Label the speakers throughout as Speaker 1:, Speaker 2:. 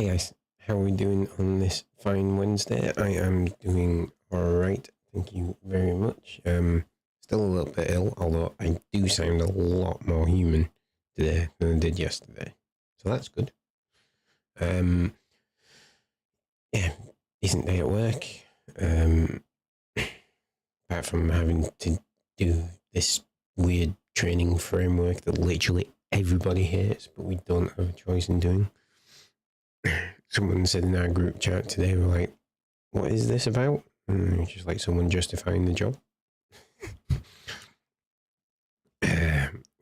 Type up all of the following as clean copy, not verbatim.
Speaker 1: Hey guys, how are we doing on this fine Wednesday? I am doing alright, thank you very much. Still a little bit ill, although I do sound a lot more human today than I did yesterday. So that's good. Yeah, decent day at work. Apart from having to do this weird training framework that literally everybody hates, but we don't have a choice in doing. Someone said in our group chat today, we're like, what is this about? And it's just like someone justifying the job. Which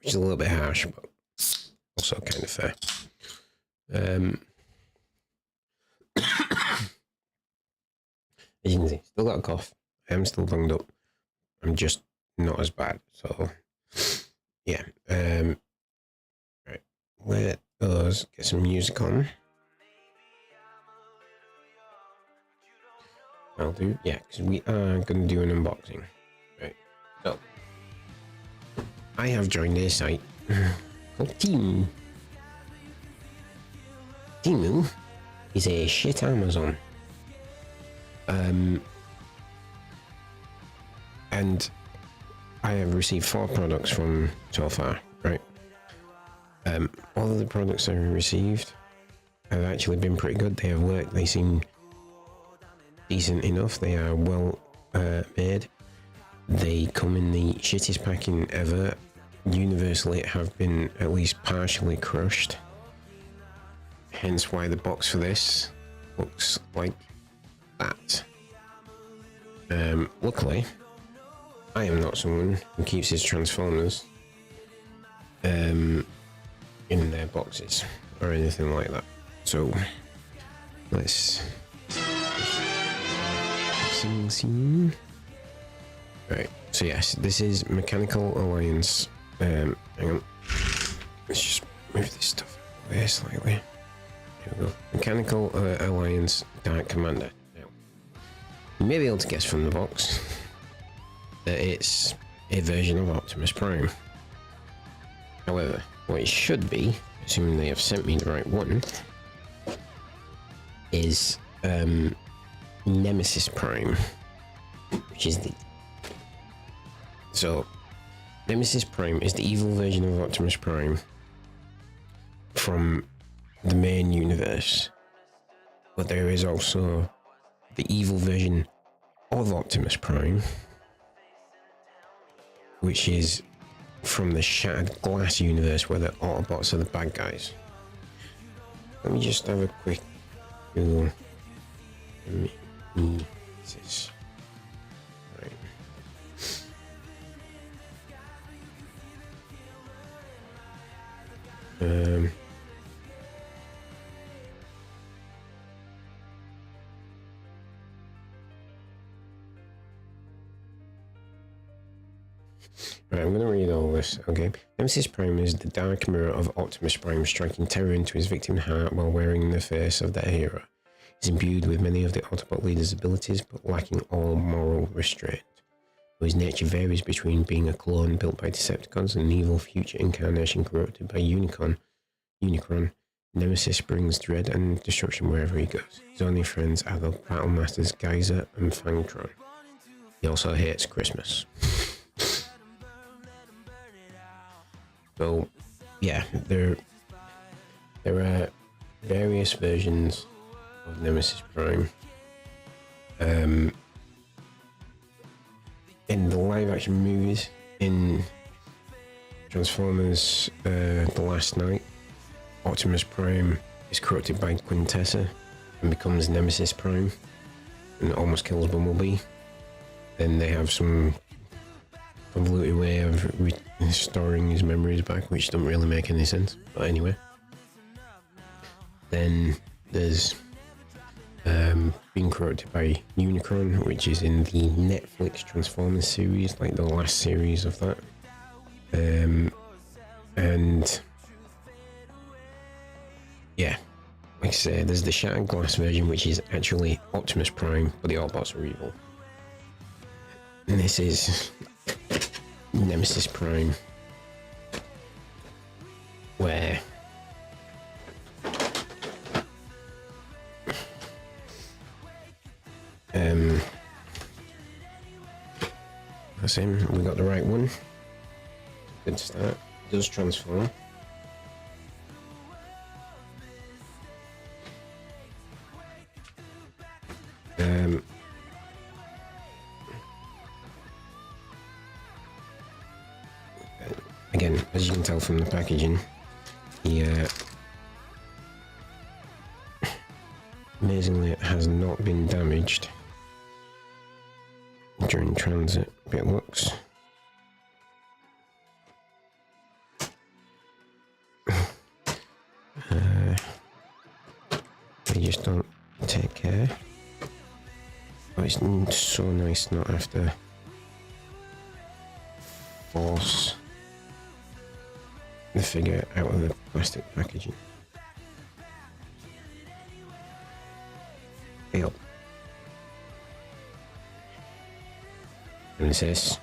Speaker 1: is a little bit harsh, but also kind of fair. As you can see, still got a cough. I am still bunged up. I'm just not as bad. So, yeah. Right. Let us get some music on. I'll do, yeah, because we are going to do an unboxing. Right. So, I have joined a site called Temu. Temu is a shit Amazon. And I have received 4 products from so far, right? All of the products I received have actually been pretty good. They have worked. They seem decent enough. They are well made. They come in the shittest packing ever. Universally have been at least partially crushed. Hence why the box for this looks like that. Luckily, I am not someone who keeps his Transformers in their boxes or anything like that. So let's see. Right. So yes, this is Mechanical Alliance. Hang on. Let's just move this stuff away slightly. Here we go. Mechanical Alliance Dark Commander. Now, you may be able to guess from the box that it's a version of Optimus Prime. However, what it should be, assuming they have sent me the right one, is Nemesis Prime, which is the... So, Nemesis Prime is the evil version of Optimus Prime from the main universe, but there is also the evil version of Optimus Prime, which is from the Shattered Glass universe, where the Autobots are the bad guys. Let me just have a quick Google. Nemesis. Right. Right, I'm going to read all this, okay? Nemesis Prime is the dark mirror of Optimus Prime, striking terror into his victim's heart while wearing the face of their hero. He's imbued with many of the Autobot leader's abilities, but lacking all moral restraint. Though his nature varies between being a clone built by Decepticons and an evil future incarnation corrupted by Unicron, Nemesis brings dread and destruction wherever he goes. His only friends are the Battle Masters Geyser and Fangtron. He also hates Christmas. So, yeah, there are various versions of Nemesis Prime. In the live-action movies, in Transformers The Last Knight, Optimus Prime is corrupted by Quintessa and becomes Nemesis Prime and almost kills Bumblebee. Then they have some convoluted way of restoring his memories back, which don't really make any sense, but anyway. Then there's being corrupted by Unicron, which is in the Netflix Transformers series, like the last series of that. And yeah, like I say, there's the Shattered Glass version, which is actually Optimus Prime, but the Autobots are evil. And this is Nemesis Prime, where That's him. We got the right one. Good start. Does transform. Again, as you can tell from the packaging, he amazingly it has not been damaged during transit. It looks. They just don't take care. Oh, it's so nice not have to force the figure out of the plastic packaging. Yep. And it says,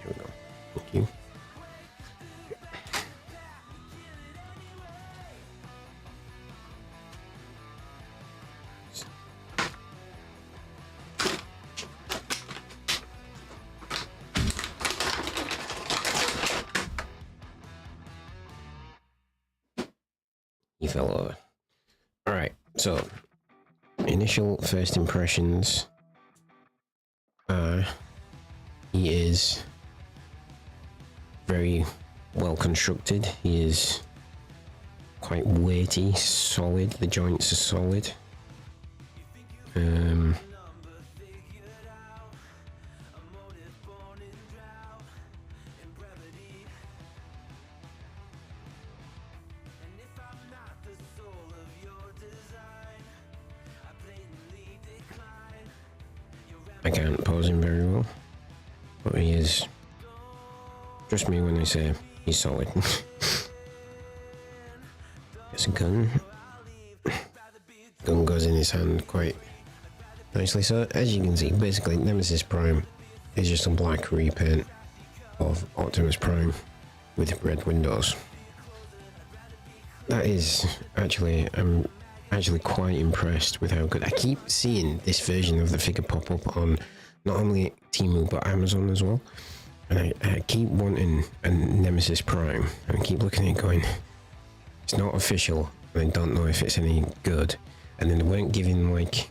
Speaker 1: here we go. Thank you. He fell over. Alright, so initial first impressions are he is very well constructed. He is quite weighty, solid. The joints are solid. I can't pose him very well, but he is. Trust me when I say he's solid. It's a gun. Gun goes in his hand quite nicely. So as you can see, basically Nemesis Prime is just a black repaint of Optimus Prime with red windows. That is actually, I'm actually quite impressed with how good. I keep seeing this version of the figure pop up on not only Temu but Amazon as well, and I keep wanting a Nemesis Prime, and I keep looking at it going, it's not official and I don't know if it's any good. And then they weren't giving like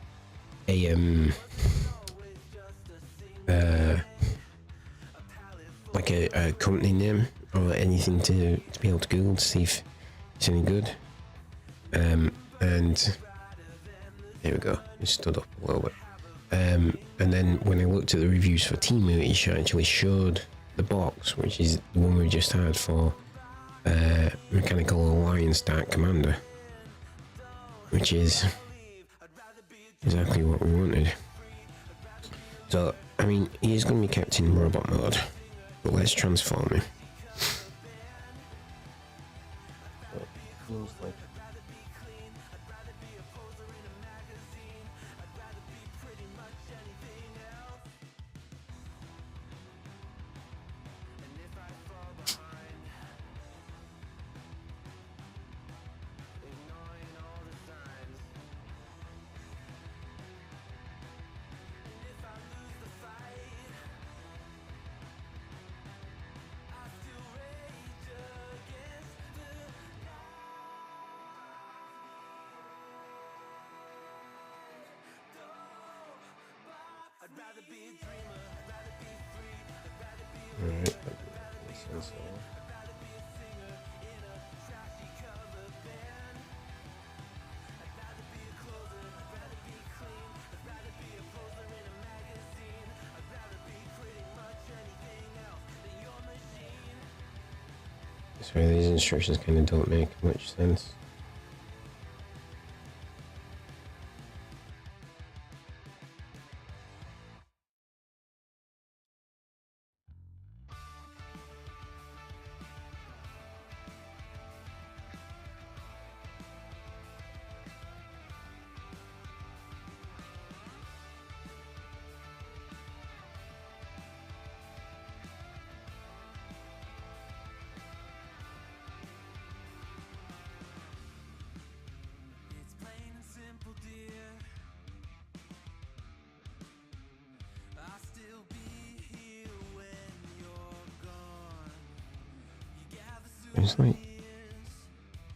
Speaker 1: a company name or anything to be able to Google to see if it's any good. And there we go, it stood up a little bit. And then when I looked at the reviews for Temu, it actually showed the box, which is the one we just had for Mechanical Alliance Dark Commander, which is exactly what we wanted. So, I mean, he is going to be kept in robot mode, but let's transform him. Alright, that makes sense. Sorry, these instructions kind of don't make much sense. it's like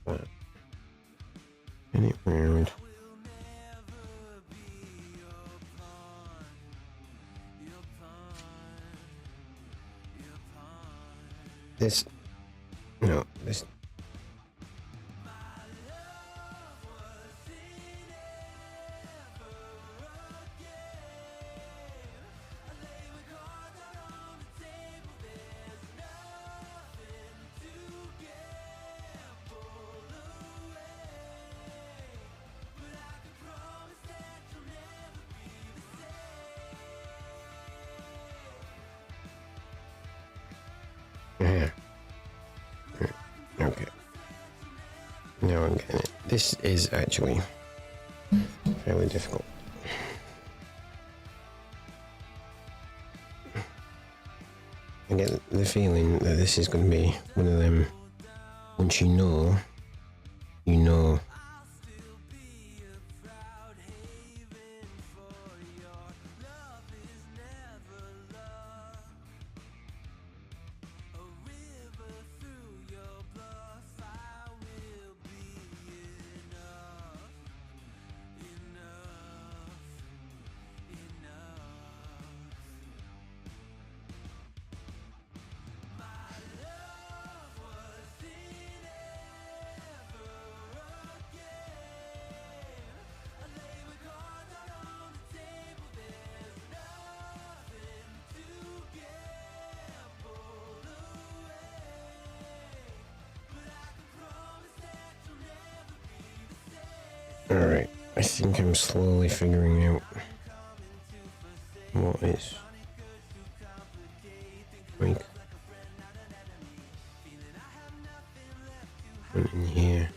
Speaker 1: that. Spin it round. This, no, this. Yeah. Okay. Now I'm getting it. This is actually fairly difficult. I get the feeling that this is going to be one of them. Once you know, you know. Alright, I think I'm slowly figuring out what is like one in here.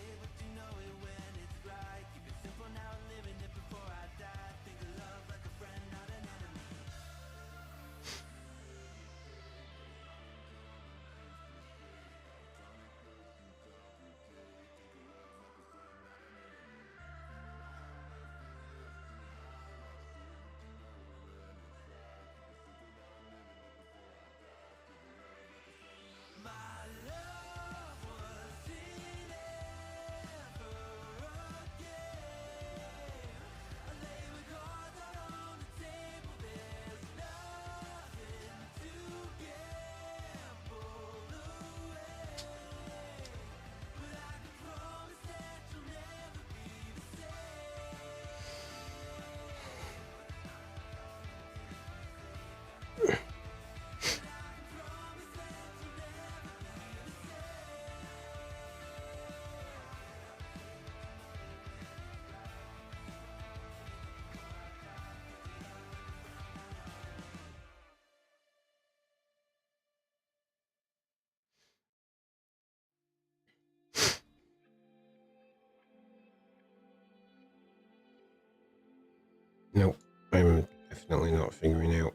Speaker 1: Nope, I'm definitely not figuring out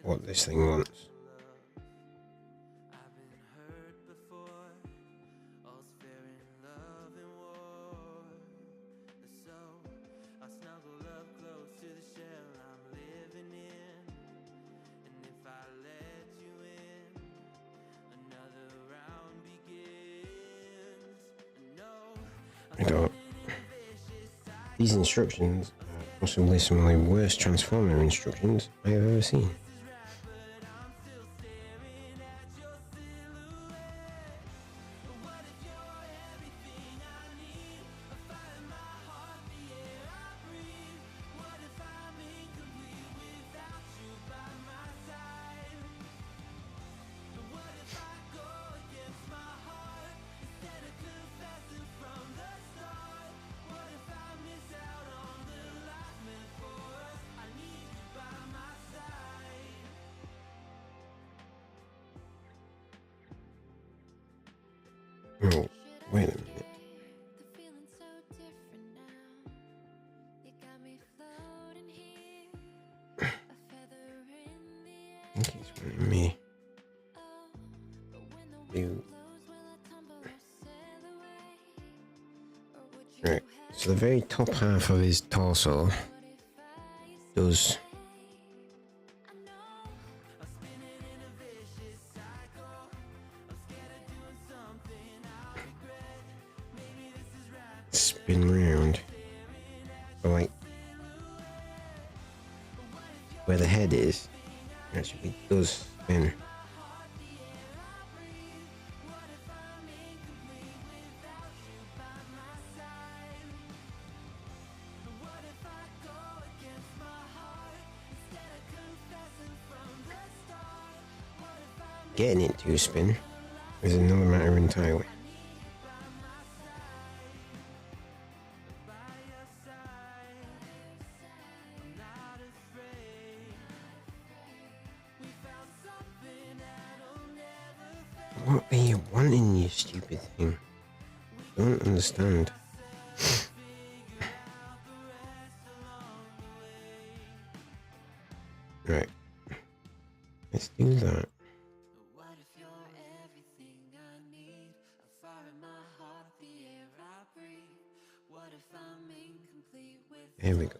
Speaker 1: what this thing wants. I don't. These instructions are possibly some of the worst Transformer instructions I have ever seen. Oh, wait a minute. I think he's wanting me to... Right, so the very top half of his torso does... spin round. So like where the head is, actually does spin. Getting it to spin is another matter entirely. What are you wanting, you stupid thing? I don't understand. Right. Let's do that. There we go.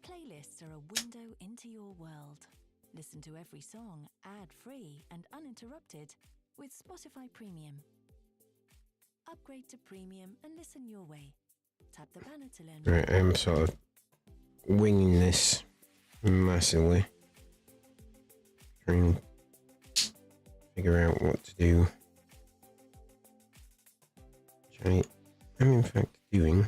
Speaker 2: Playlists are a window into your world. Listen to every song ad-free and uninterrupted with Spotify Premium. Upgrade to Premium and listen your way. Tap the banner to learn more.
Speaker 1: Right, I'm sort of winging this massively. Trying to figure out what to do. Which I am in fact doing.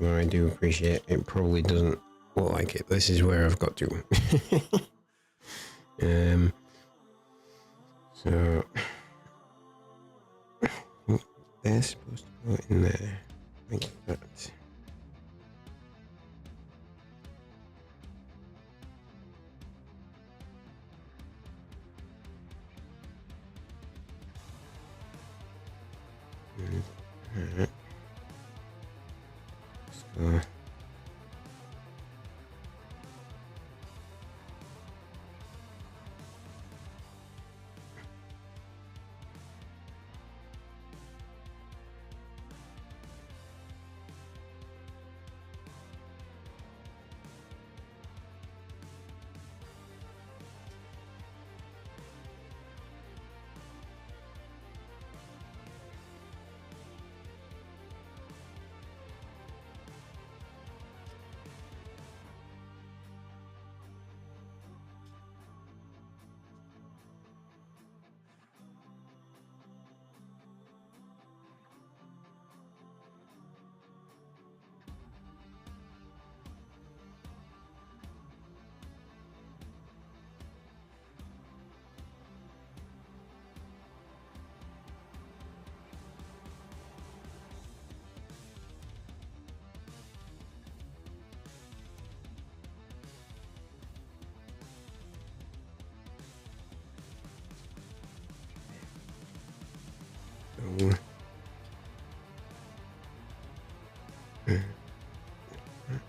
Speaker 1: Well, I do appreciate it probably doesn't look like it. This is where I've got to. So they're supposed to go in there like that. Let's go.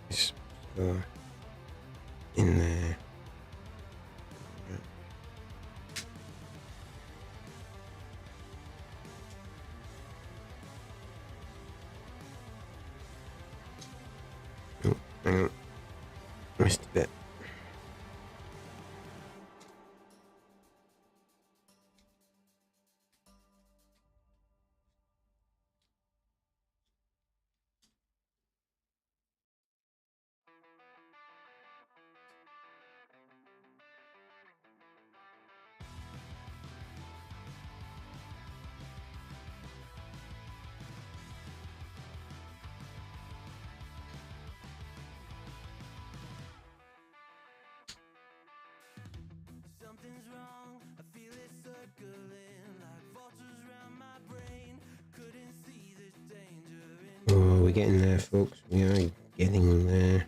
Speaker 1: Just go in there. Oh, hang on. Missed a bit.
Speaker 3: Something's wrong, I feel it circling like vultures round my brain. Couldn't see the danger in
Speaker 1: we're getting there, folks. We are getting there.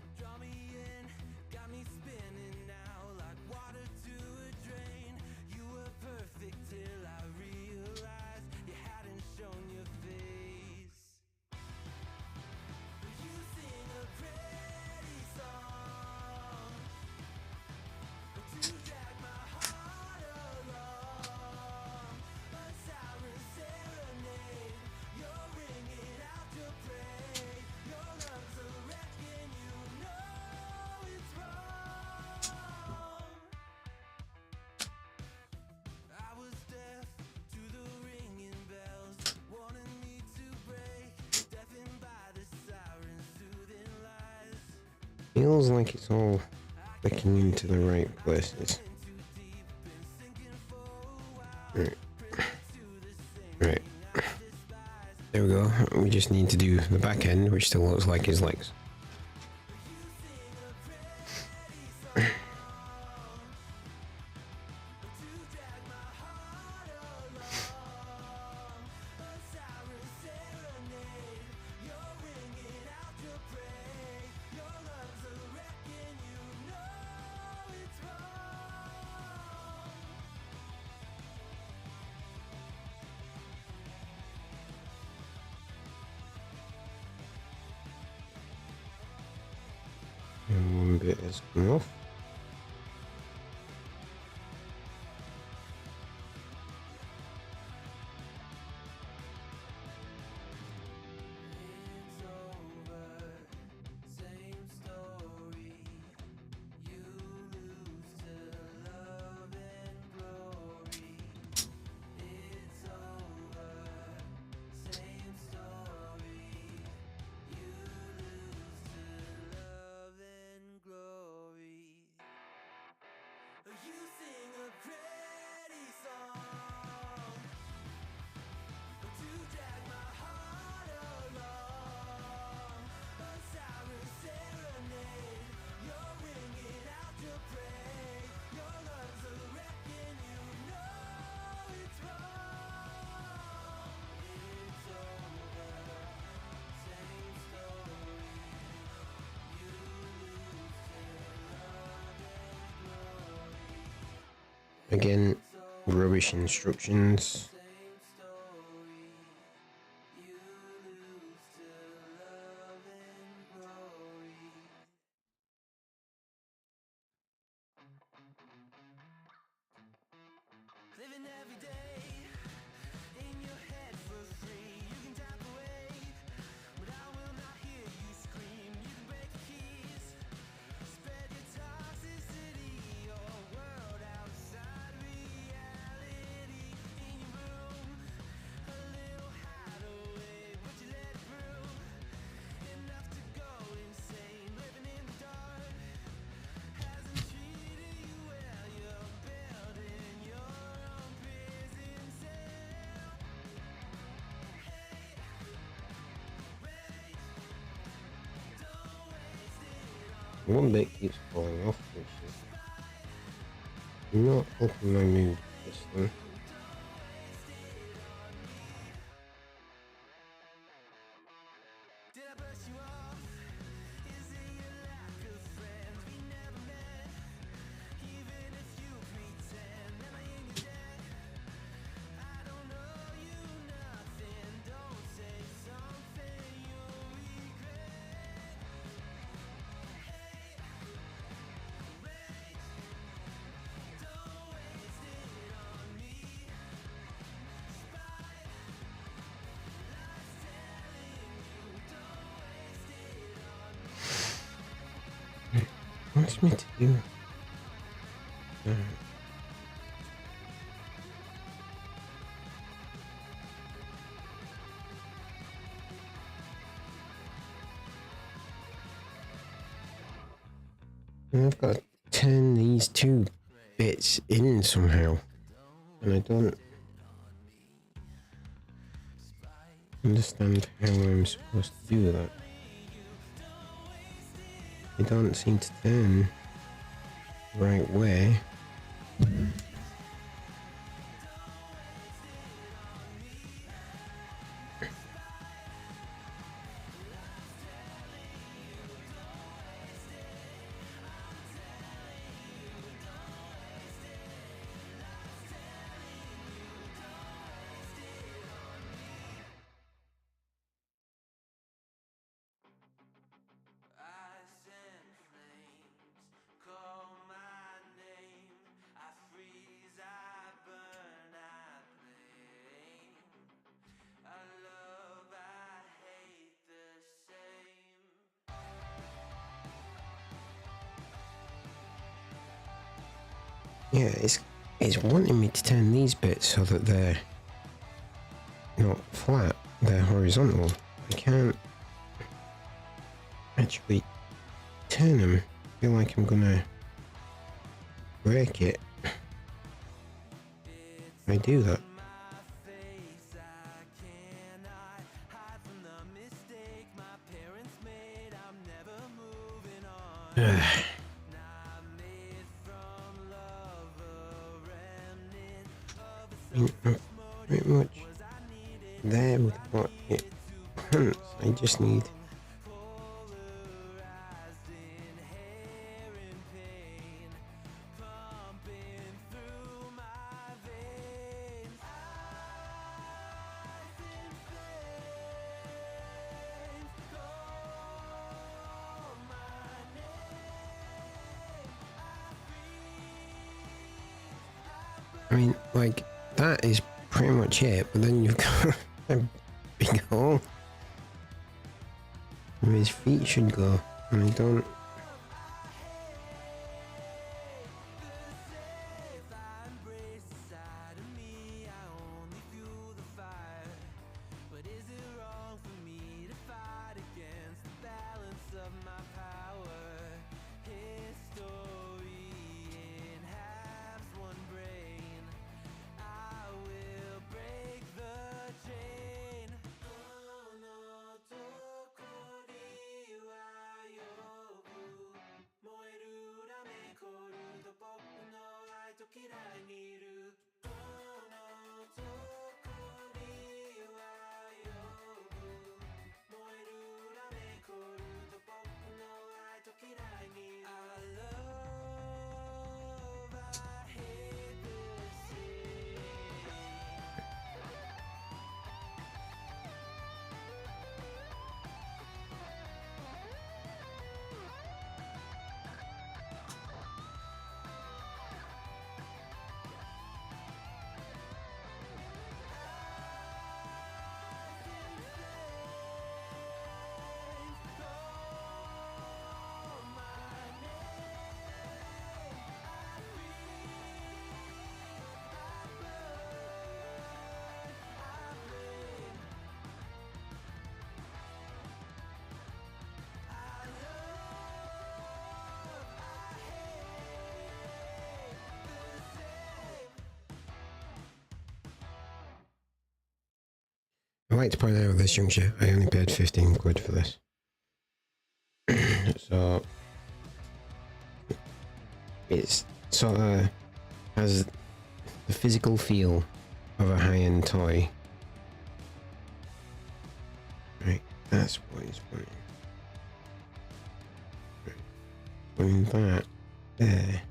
Speaker 1: Feels like it's all clicking into the right places. Right. Right. There we go. We just need to do the back end, which still looks like his legs. And one bit has come off. Again, rubbish instructions.
Speaker 3: Living every day in your head for free. You can tap away, but I will not hear you scream. You can break the keys, spread your toxicity, your world outside reality. In your room, a little hideaway, but you let it through. Enough to go insane, living in the dark. Hasn't treated you well, you're building your own prison cell. Hey, wait, don't waste it on
Speaker 1: One bit keeps falling off, which is not helping my mood this one.
Speaker 3: Did I brush you off? Is it your lack of friends? We never met. Even if you pretend, am I in your debt? I don't owe you nothing. Don't say something you'll regret. Hey, wait, don't waste it on me. Spite, life's telling you, don't waste it on me.
Speaker 1: What's me to do? I've got to turn these two bits in somehow, and I don't understand how I'm supposed to do that. They don't seem to turn the right way. Yeah, it's wanting me to turn these bits so that they're not flat, they're horizontal. I can't actually turn them. I feel like I'm gonna break it. I do that. I'm pretty much there with what it wants. I just need I mean, like, that is pretty much it, but then you've got a big hole where his feet should go, and I don't... I'd like to point out at this juncture, I only paid 15 quid for this. So it's sort of has the physical feel of a high-end toy. Right, that's what it's putting. Right. Putting that there.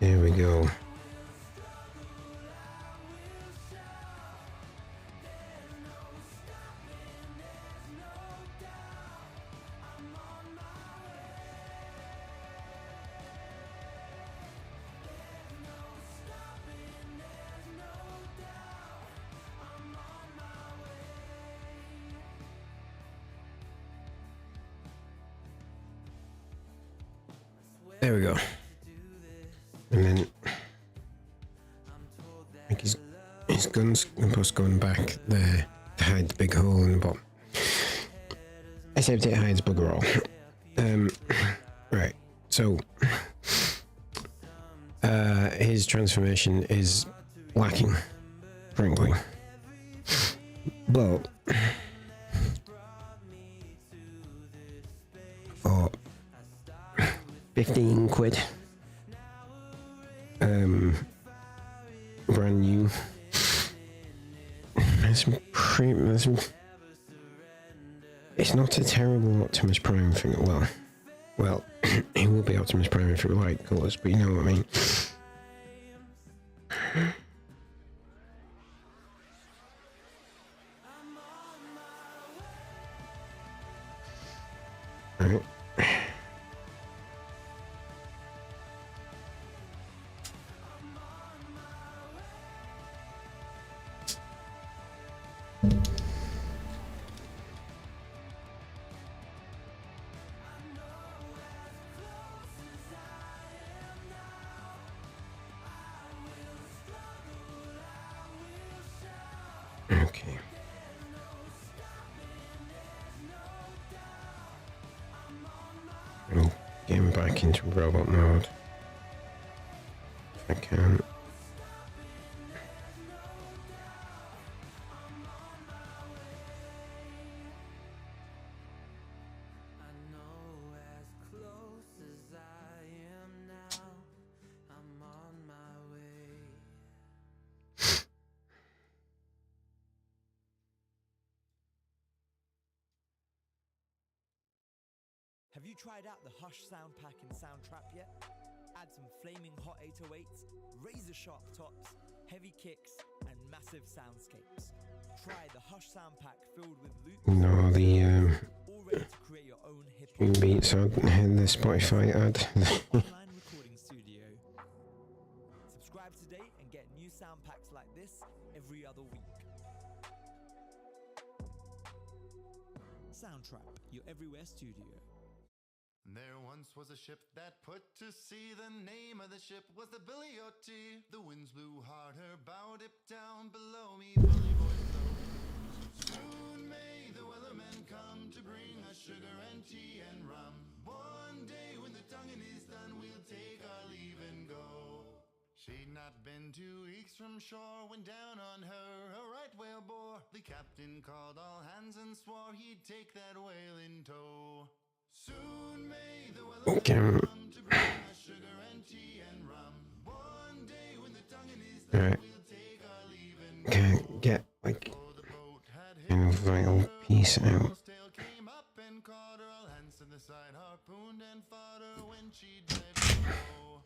Speaker 1: There we go. There we go. And then like his gun's supposed to go back there to hide the big hole in the bottom. Except it hides bugger all. Right. So his transformation is lacking, frankly. But for 15 quid, brand new. It's not a terrible Optimus Prime thing. Well, it will be Optimus Prime if it were light colours, but you know what I mean. Alright. Okay. I'll get him back into robot mode if I can.
Speaker 4: Have you tried out the Hush sound pack in Soundtrap yet? Add some flaming hot 808s, razor sharp tops, heavy kicks, and massive soundscapes. Try the Hush sound pack filled with loops.
Speaker 1: No, the
Speaker 4: All ready to create your own hip-hop
Speaker 1: beats ad and the Spotify ad.
Speaker 4: online recording studio. Subscribe today and get new sound packs like this every other week. Soundtrap, your everywhere studio.
Speaker 5: There once was a ship that put to sea. The name of the ship was the Billy O.T. The winds blew hard, her bow dipped down below me. Bully boys low. Soon may the weathermen come to bring us sugar and tea and rum. One day when the tonguing is done, we'll take our leave and go. She'd not been 2 weeks from shore when down on her a right whale bore. The captain called all hands and swore he'd take that whale in tow. Soon may the weather come to bring us sugar and tea and rum. One day when the tonguing is done,
Speaker 1: Right.
Speaker 5: we'll take our leave and
Speaker 1: Can't get like
Speaker 5: go. The boat had hit
Speaker 1: kind of vital piece out.
Speaker 5: tail came up and caught her. All hands to the side, harpooned and fought her when she dived below.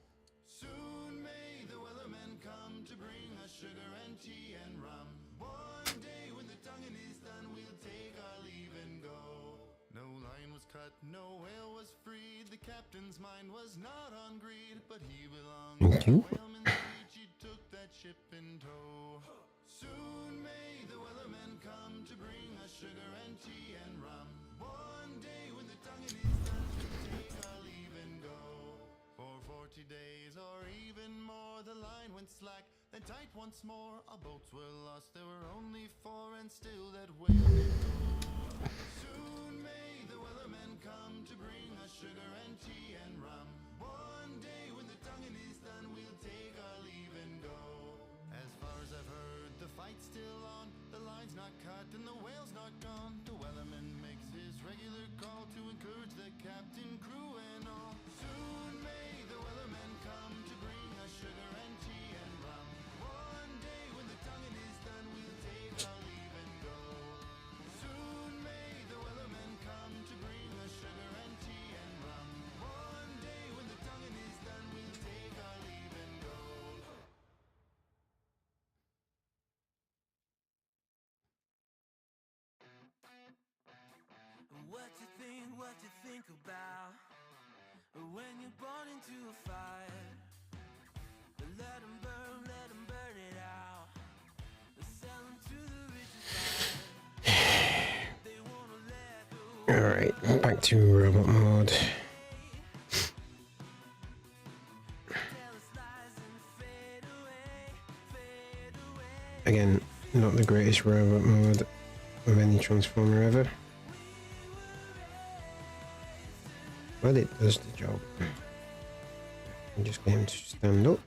Speaker 5: Soon may the weathermen come to bring us sugar and tea and rum. One day when the tonguing is done, we'll take our leave and go. No line was cut, no whale was freed. The captain's mind was not on greed, but he belonged
Speaker 1: Thank
Speaker 5: to
Speaker 1: you.
Speaker 5: whaleman's reach. He took that ship in tow. Soon may the weathermen come to bring us sugar and tea and rum. One day when the tonguing is done, we'll take our leave and go. For 40 days or even more, the line went slack, then tight once more. Our boats were lost, there were only 4, and still that whale did go. Soon may the weathermen come to bring us sugar and tea and rum. One day when the tonguing is done, we'll take our leave and go. As far as I've heard, the fight's still on. The line's not cut and the whale's not gone. The weatherman makes his regular call to encourage the captain, crew, and all. Soon may the weathermen come to bring us sugar and tea and rum. One day when the tonguing is done, we'll take our leave and go. Soon may the weathermen come to bring us sugar and tea and rum. One day when the tonguing is done, we'll take our leave and go.
Speaker 3: What you think about when you're born into a fire? Let 'em burn it out. Sell 'em to the richest buyer. They wanna let go.
Speaker 1: Alright, back to robot mode. greatest robot mode of any Transformer ever. But it does the job. I'm just going to stand up.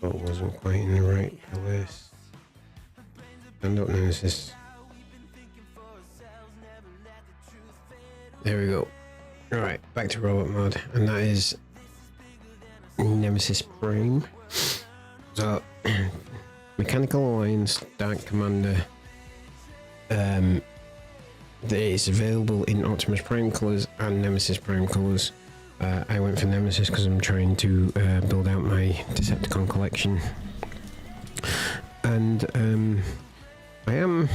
Speaker 1: Oh, it wasn't quite in the right place. Stand up, Nemesis. There we go. Alright, back to robot mode, and that is Nemesis Prime. So, Mechanical Alliance Dark Commander. That is available in Optimus Prime colours and Nemesis Prime colours. I went for Nemesis because I'm trying to build out my Decepticon collection, and I am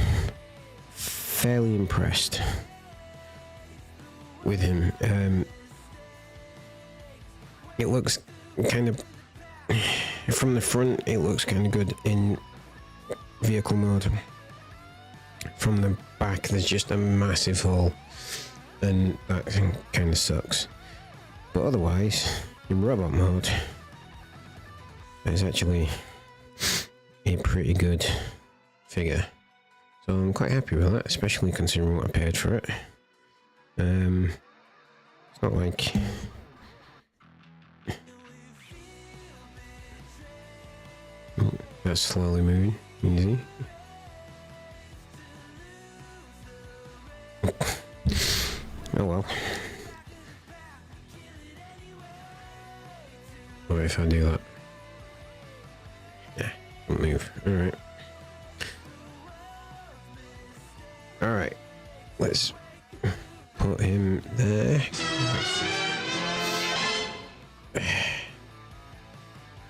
Speaker 1: fairly impressed with him. It looks kind of, from the front, it looks kind of good in vehicle mode. From the back, there's just a massive hole, and that kind of sucks. But otherwise, in robot mode, it's actually a pretty good figure. So I'm quite happy with that, especially considering what I paid for it. It's not like that's slowly moving, easy. Oh well. What if I do that? Yeah, don't move. Alright. Alright. Let's put him there.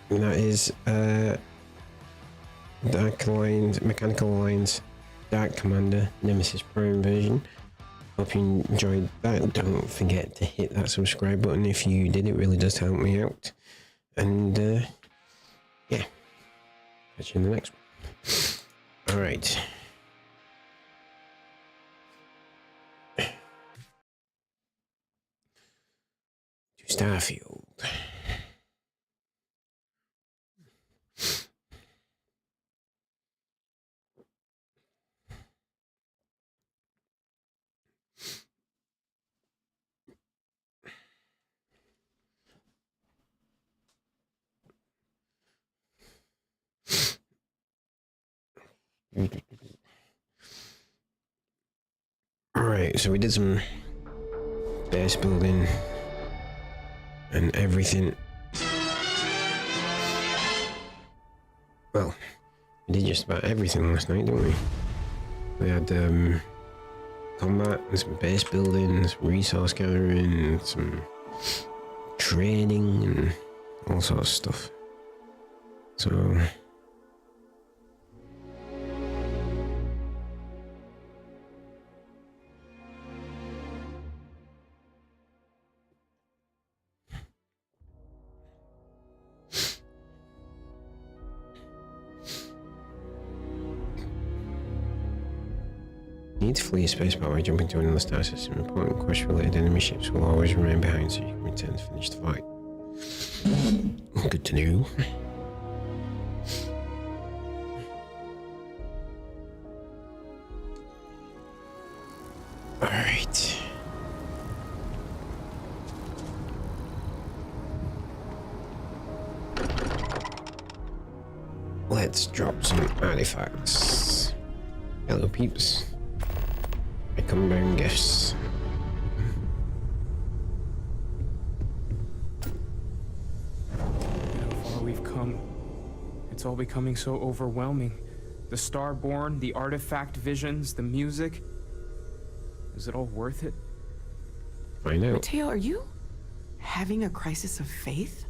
Speaker 1: And that is Dark Alliance, Mechanical Alliance, Dark Commander, Nemesis Prime version. Hope you enjoyed that. Don't forget to hit that subscribe button if you did. It really does help me out. And yeah, catch you in the next one. All right. To Starfield. Alright, so we did some base building and everything. Well, we did just about everything last night, didn't we? We had combat and some base building, some resource gathering, and some training and all sorts of stuff. So you need to flee a space bar by jumping to another star system. Important quest-related enemy ships will always remain behind, so you can return to finish the fight. Good to know. Alright. Let's drop some artifacts. Hello, peeps. I come bearing gifts.
Speaker 6: How far we've come. It's all becoming so overwhelming. The Starborn, the artifact visions, the music. Is it all worth it?
Speaker 1: I know.
Speaker 7: Mateo, are you having a crisis of faith?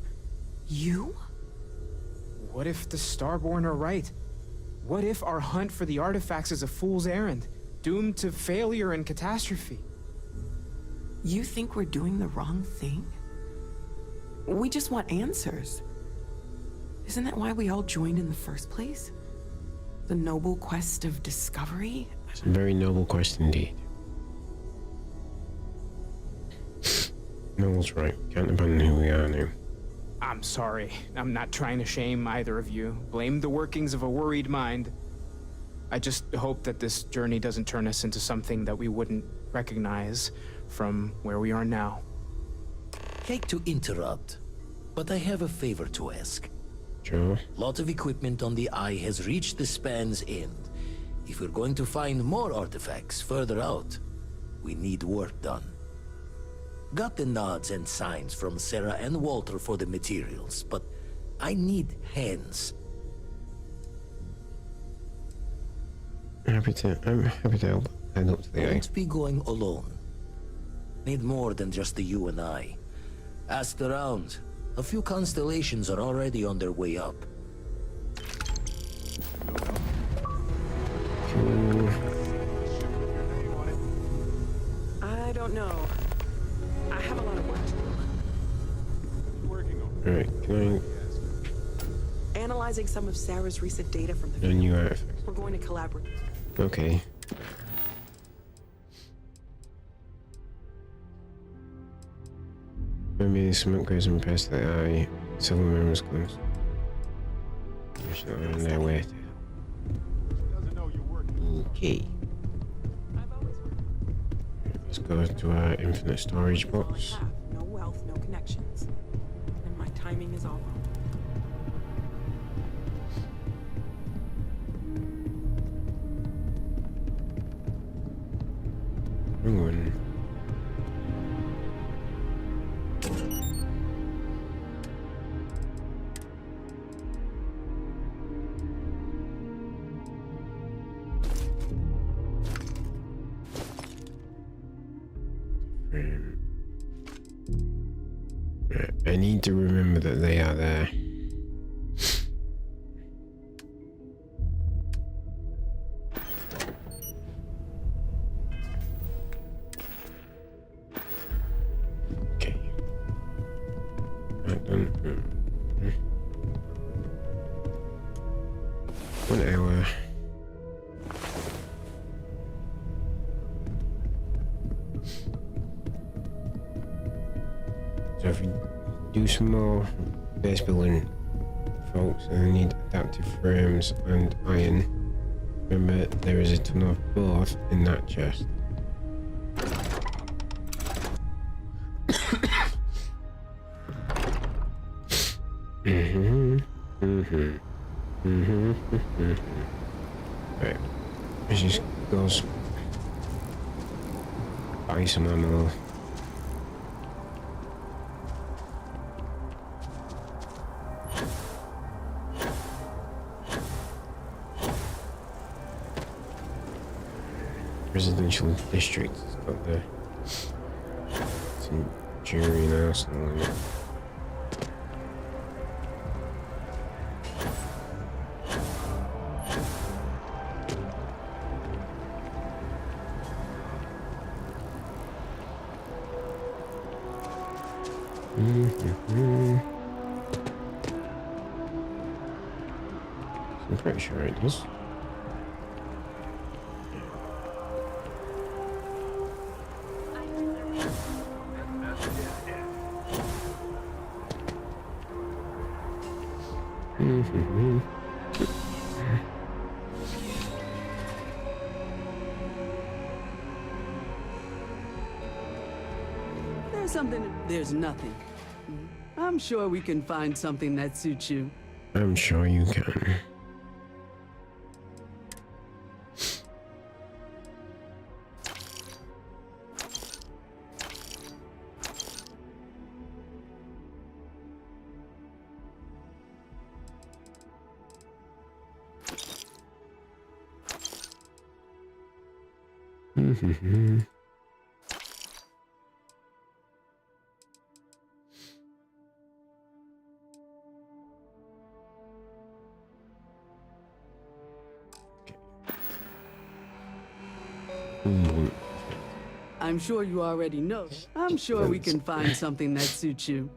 Speaker 7: You?
Speaker 6: What if the Starborn are right? What if our hunt for the artifacts is a fool's errand, doomed to failure and catastrophe?
Speaker 7: You think we're doing the wrong thing? We just want answers. Isn't that why we all joined in the first place? The noble quest of discovery?
Speaker 1: It's a very noble quest indeed. Noel's right. We can't abandon who we are now.
Speaker 6: I'm sorry. I'm not trying to shame either of you. Blame the workings of a worried mind. I just hope that this journey doesn't turn us into something that we wouldn't recognize from where we are now.
Speaker 8: Hate to interrupt, but I have a favor to ask.
Speaker 1: Sure.
Speaker 8: Lot of equipment on the Eye has reached the span's end. If we're going to find more artifacts further out, we need work done. Got the nods and signs from Sarah and Walter for the materials, but I need hands.
Speaker 1: I'm happy to help head up to the Eye.
Speaker 8: Won't be going alone. Need more than just the you and I. Asked around. A few constellations are already on their way up.
Speaker 7: I don't know. I have a lot of work to do.
Speaker 1: Alright, can
Speaker 7: Analyzing some of Sarah's recent data from the
Speaker 1: I...
Speaker 7: field.
Speaker 1: new artifact.
Speaker 7: We're going to collaborate.
Speaker 1: Okay. Maybe some upgrades and past the Eye. Several members close. Mission on their way. Okay. Let's go to our infinite storage box.
Speaker 7: All I have. No wealth, no connections. And my timing is all wrong.
Speaker 1: Wrong one. I need to remember that they are there. Okay. Right done. 1 hour. So if we do some more base building, folks, and I need adaptive frames and iron. Remember, there is a ton of both in that chest. Right, let's just go buy some ammo. Residential district. It's got the Centurion Arsenal in it. I'm pretty sure it is.
Speaker 9: There's nothing. I'm sure we can find something that suits you.
Speaker 1: I'm sure you can.
Speaker 9: I'm sure you already know. I'm sure we can find something that suits you.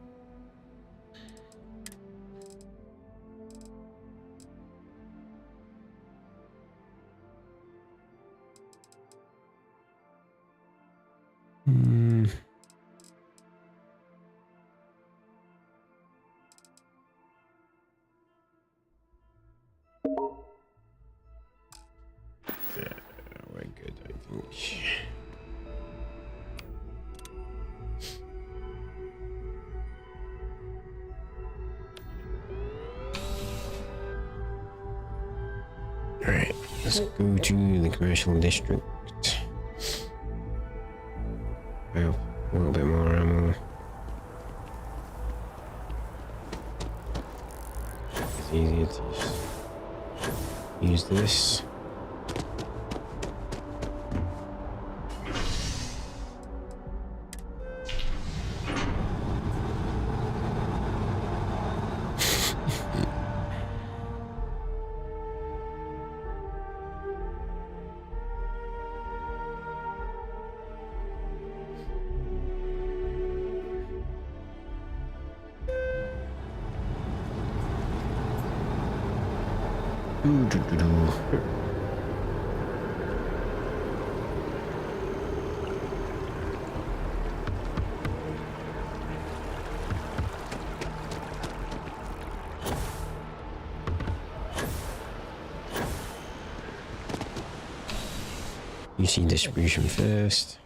Speaker 1: Let's go to the commercial district. I have a little bit more ammo. It's easier to just use this. You see distribution first,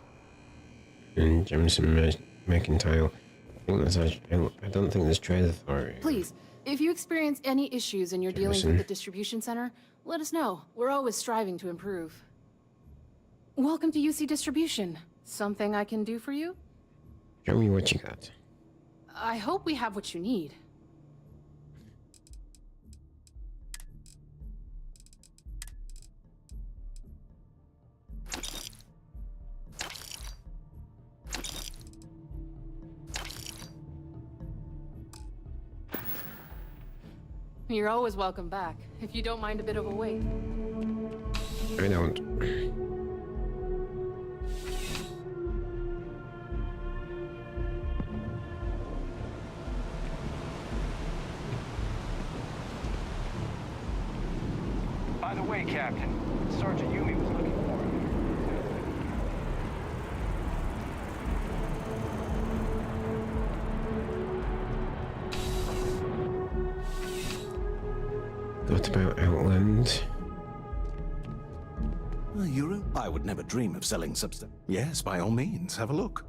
Speaker 1: and Jemison Mercantile. I think that's I don't think there's trade authority.
Speaker 10: Please, if you experience any issues in your dealings with
Speaker 1: Jemison.
Speaker 10: the distribution center, let us know. We're always striving to improve. Welcome to UC Distribution. Something I can do for you?
Speaker 1: Show me what you got.
Speaker 10: I hope we have what you need. You're always welcome back, if you don't mind a bit of a wait.
Speaker 1: I don't.
Speaker 11: By the way, Captain, Sergeant Yumi was looking for him.
Speaker 1: Thought about Outland.
Speaker 12: A euro? I would never dream of selling substance. Yes, by all means, have a look.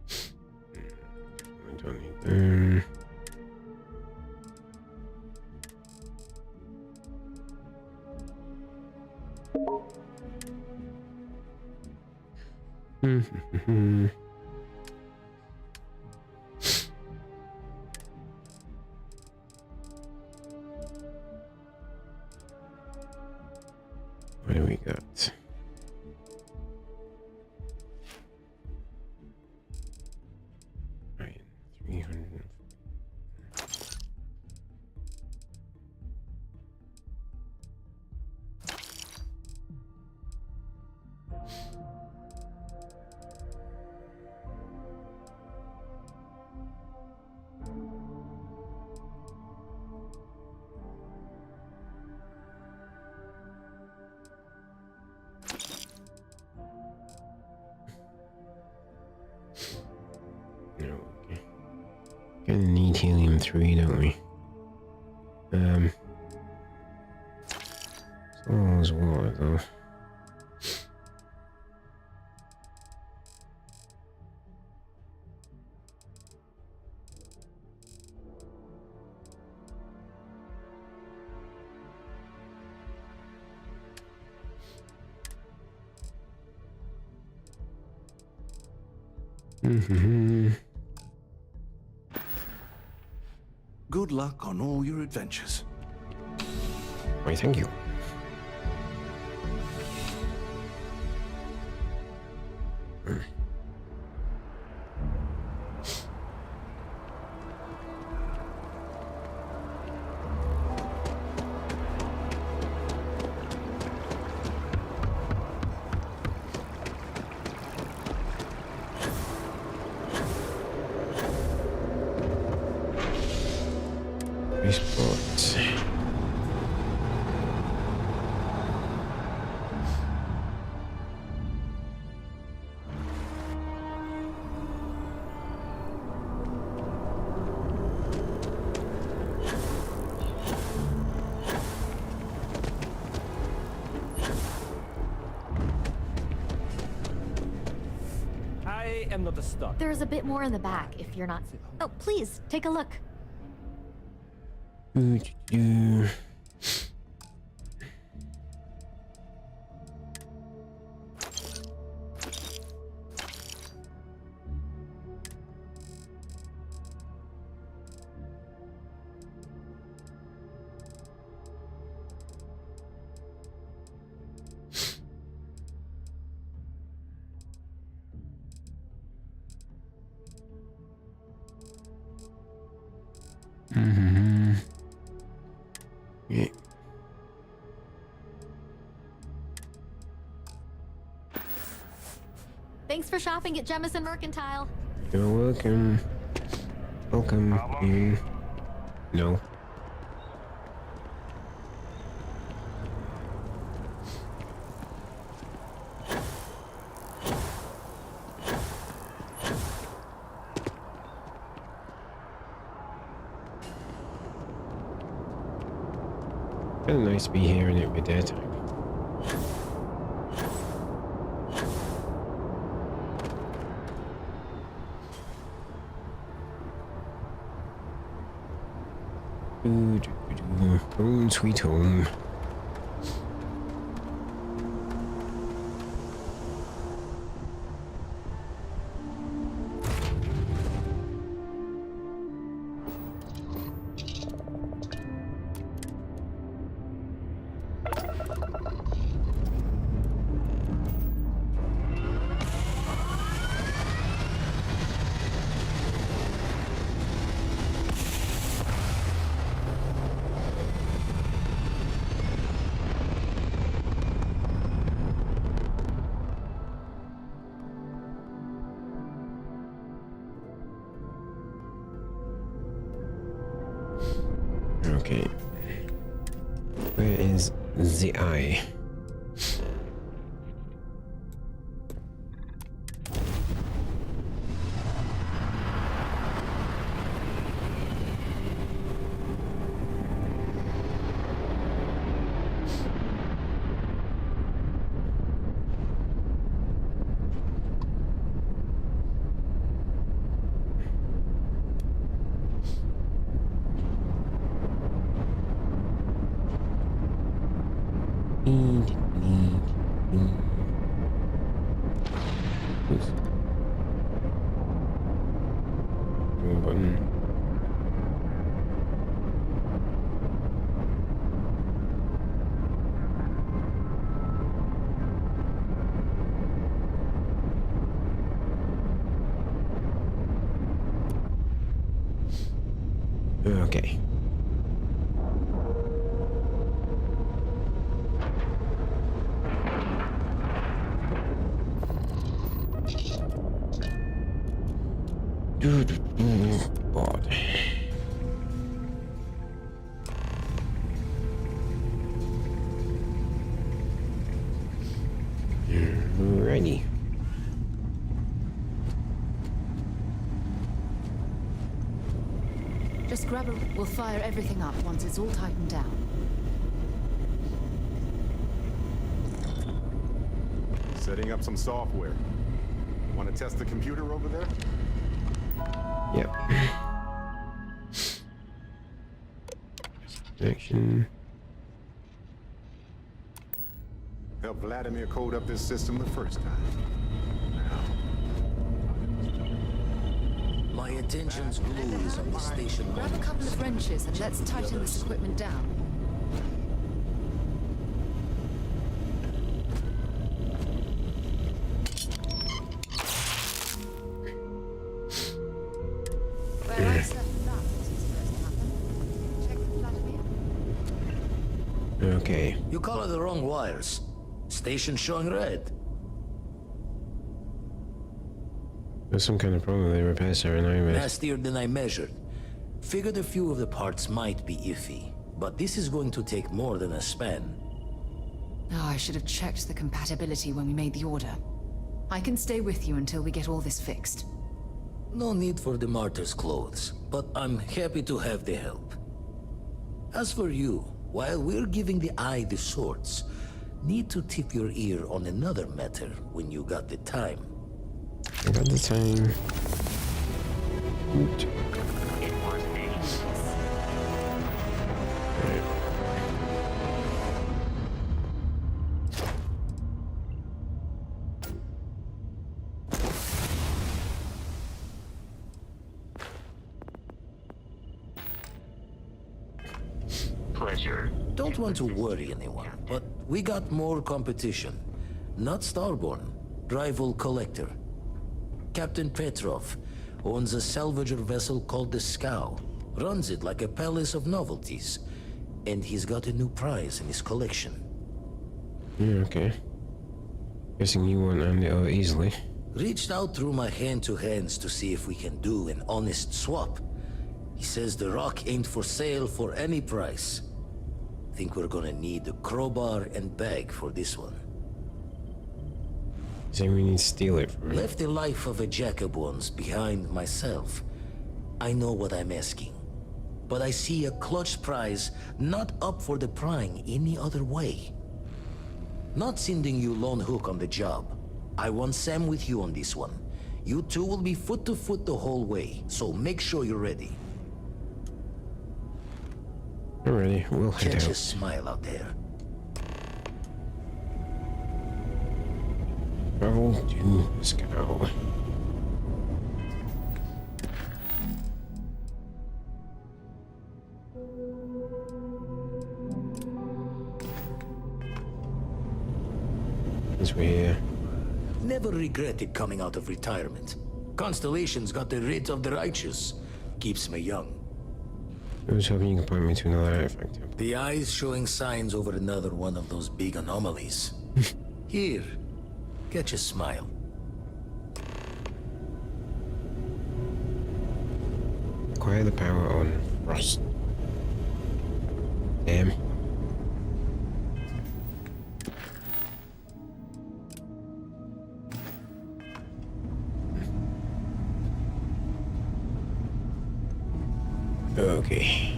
Speaker 1: I don't need them. What do we got? Right, 300. No, okay. Gonna need helium-3, don't we? So all's water though.
Speaker 12: Good luck on all your adventures.
Speaker 1: Why, thank you. Sports.
Speaker 11: I am not a star.
Speaker 13: There's a bit more in the back if you're not. Oh, please, take a look. Thanks for shopping at Jemison Mercantile.
Speaker 1: You're welcome. Welcome. No. Kind of nice to be here and it'd be daytime. Home sweet home. Okay. Where is the eye? Button. Okay. God. Alrighty.
Speaker 2: Just grab a... We'll fire everything up once it's all tightened down.
Speaker 14: Setting up some software. Want to test the computer over there?
Speaker 1: Yep. Action.
Speaker 14: Help Vladimir code up this system the first time.
Speaker 8: My attention's glue is on the station.
Speaker 2: Grab a couple of wrenches and let's tighten this equipment down. Where I slept that wasn't supposed to happen. Check with Vladimir.
Speaker 1: Okay.
Speaker 8: You color the wrong wires. Station showing red.
Speaker 1: There's some kind of problem with the repair solenoid.
Speaker 8: Nastier than I measured. Figured a few of the parts might be iffy, but this is going to take more than a span.
Speaker 2: Oh, I should have checked the compatibility when we made the order. I can stay with you until we get all this fixed.
Speaker 8: No need for the martyr's clothes, but I'm happy to have the help. As for you, while we're giving the eye the sorts, need to tip your ear on another matter when you got the time.
Speaker 1: I got the time. Oot.
Speaker 8: Pleasure. Don't want to worry anyone, but we got more competition. Not Starborn, rival collector. Captain Petrov owns a salvager vessel called the Scow. Runs it like a palace of novelties. And he's got a new prize in his collection.
Speaker 1: Yeah, okay. Guessing you won't hand it over easily.
Speaker 8: Reached out through my hand-to-hands to see if we can do an honest swap. He says the rock ain't for sale for any price. Think we're gonna need a crowbar and bag for this one.
Speaker 1: So we need to steal it from him.
Speaker 8: Left the life of a Jacob once behind myself. I know what I'm asking. But I see a clutch prize not up for the prying any other way. Not sending you lone hook on the job. I want Sam with you on this one. You two will be foot to foot the whole way, so make sure you're ready.
Speaker 1: We're ready. We'll head
Speaker 8: Catch a
Speaker 1: out.
Speaker 8: smile out there.
Speaker 1: Travel to Scow. As we're here.
Speaker 8: Never regretted coming out of retirement. Constellation's got the writ of the righteous. Keeps me young.
Speaker 1: I was hoping you could point me to another artifact.
Speaker 8: The eye's showing signs over another one of those big anomalies. Here, catch a smile.
Speaker 1: Acquire the power on Frost. Damn. Okay.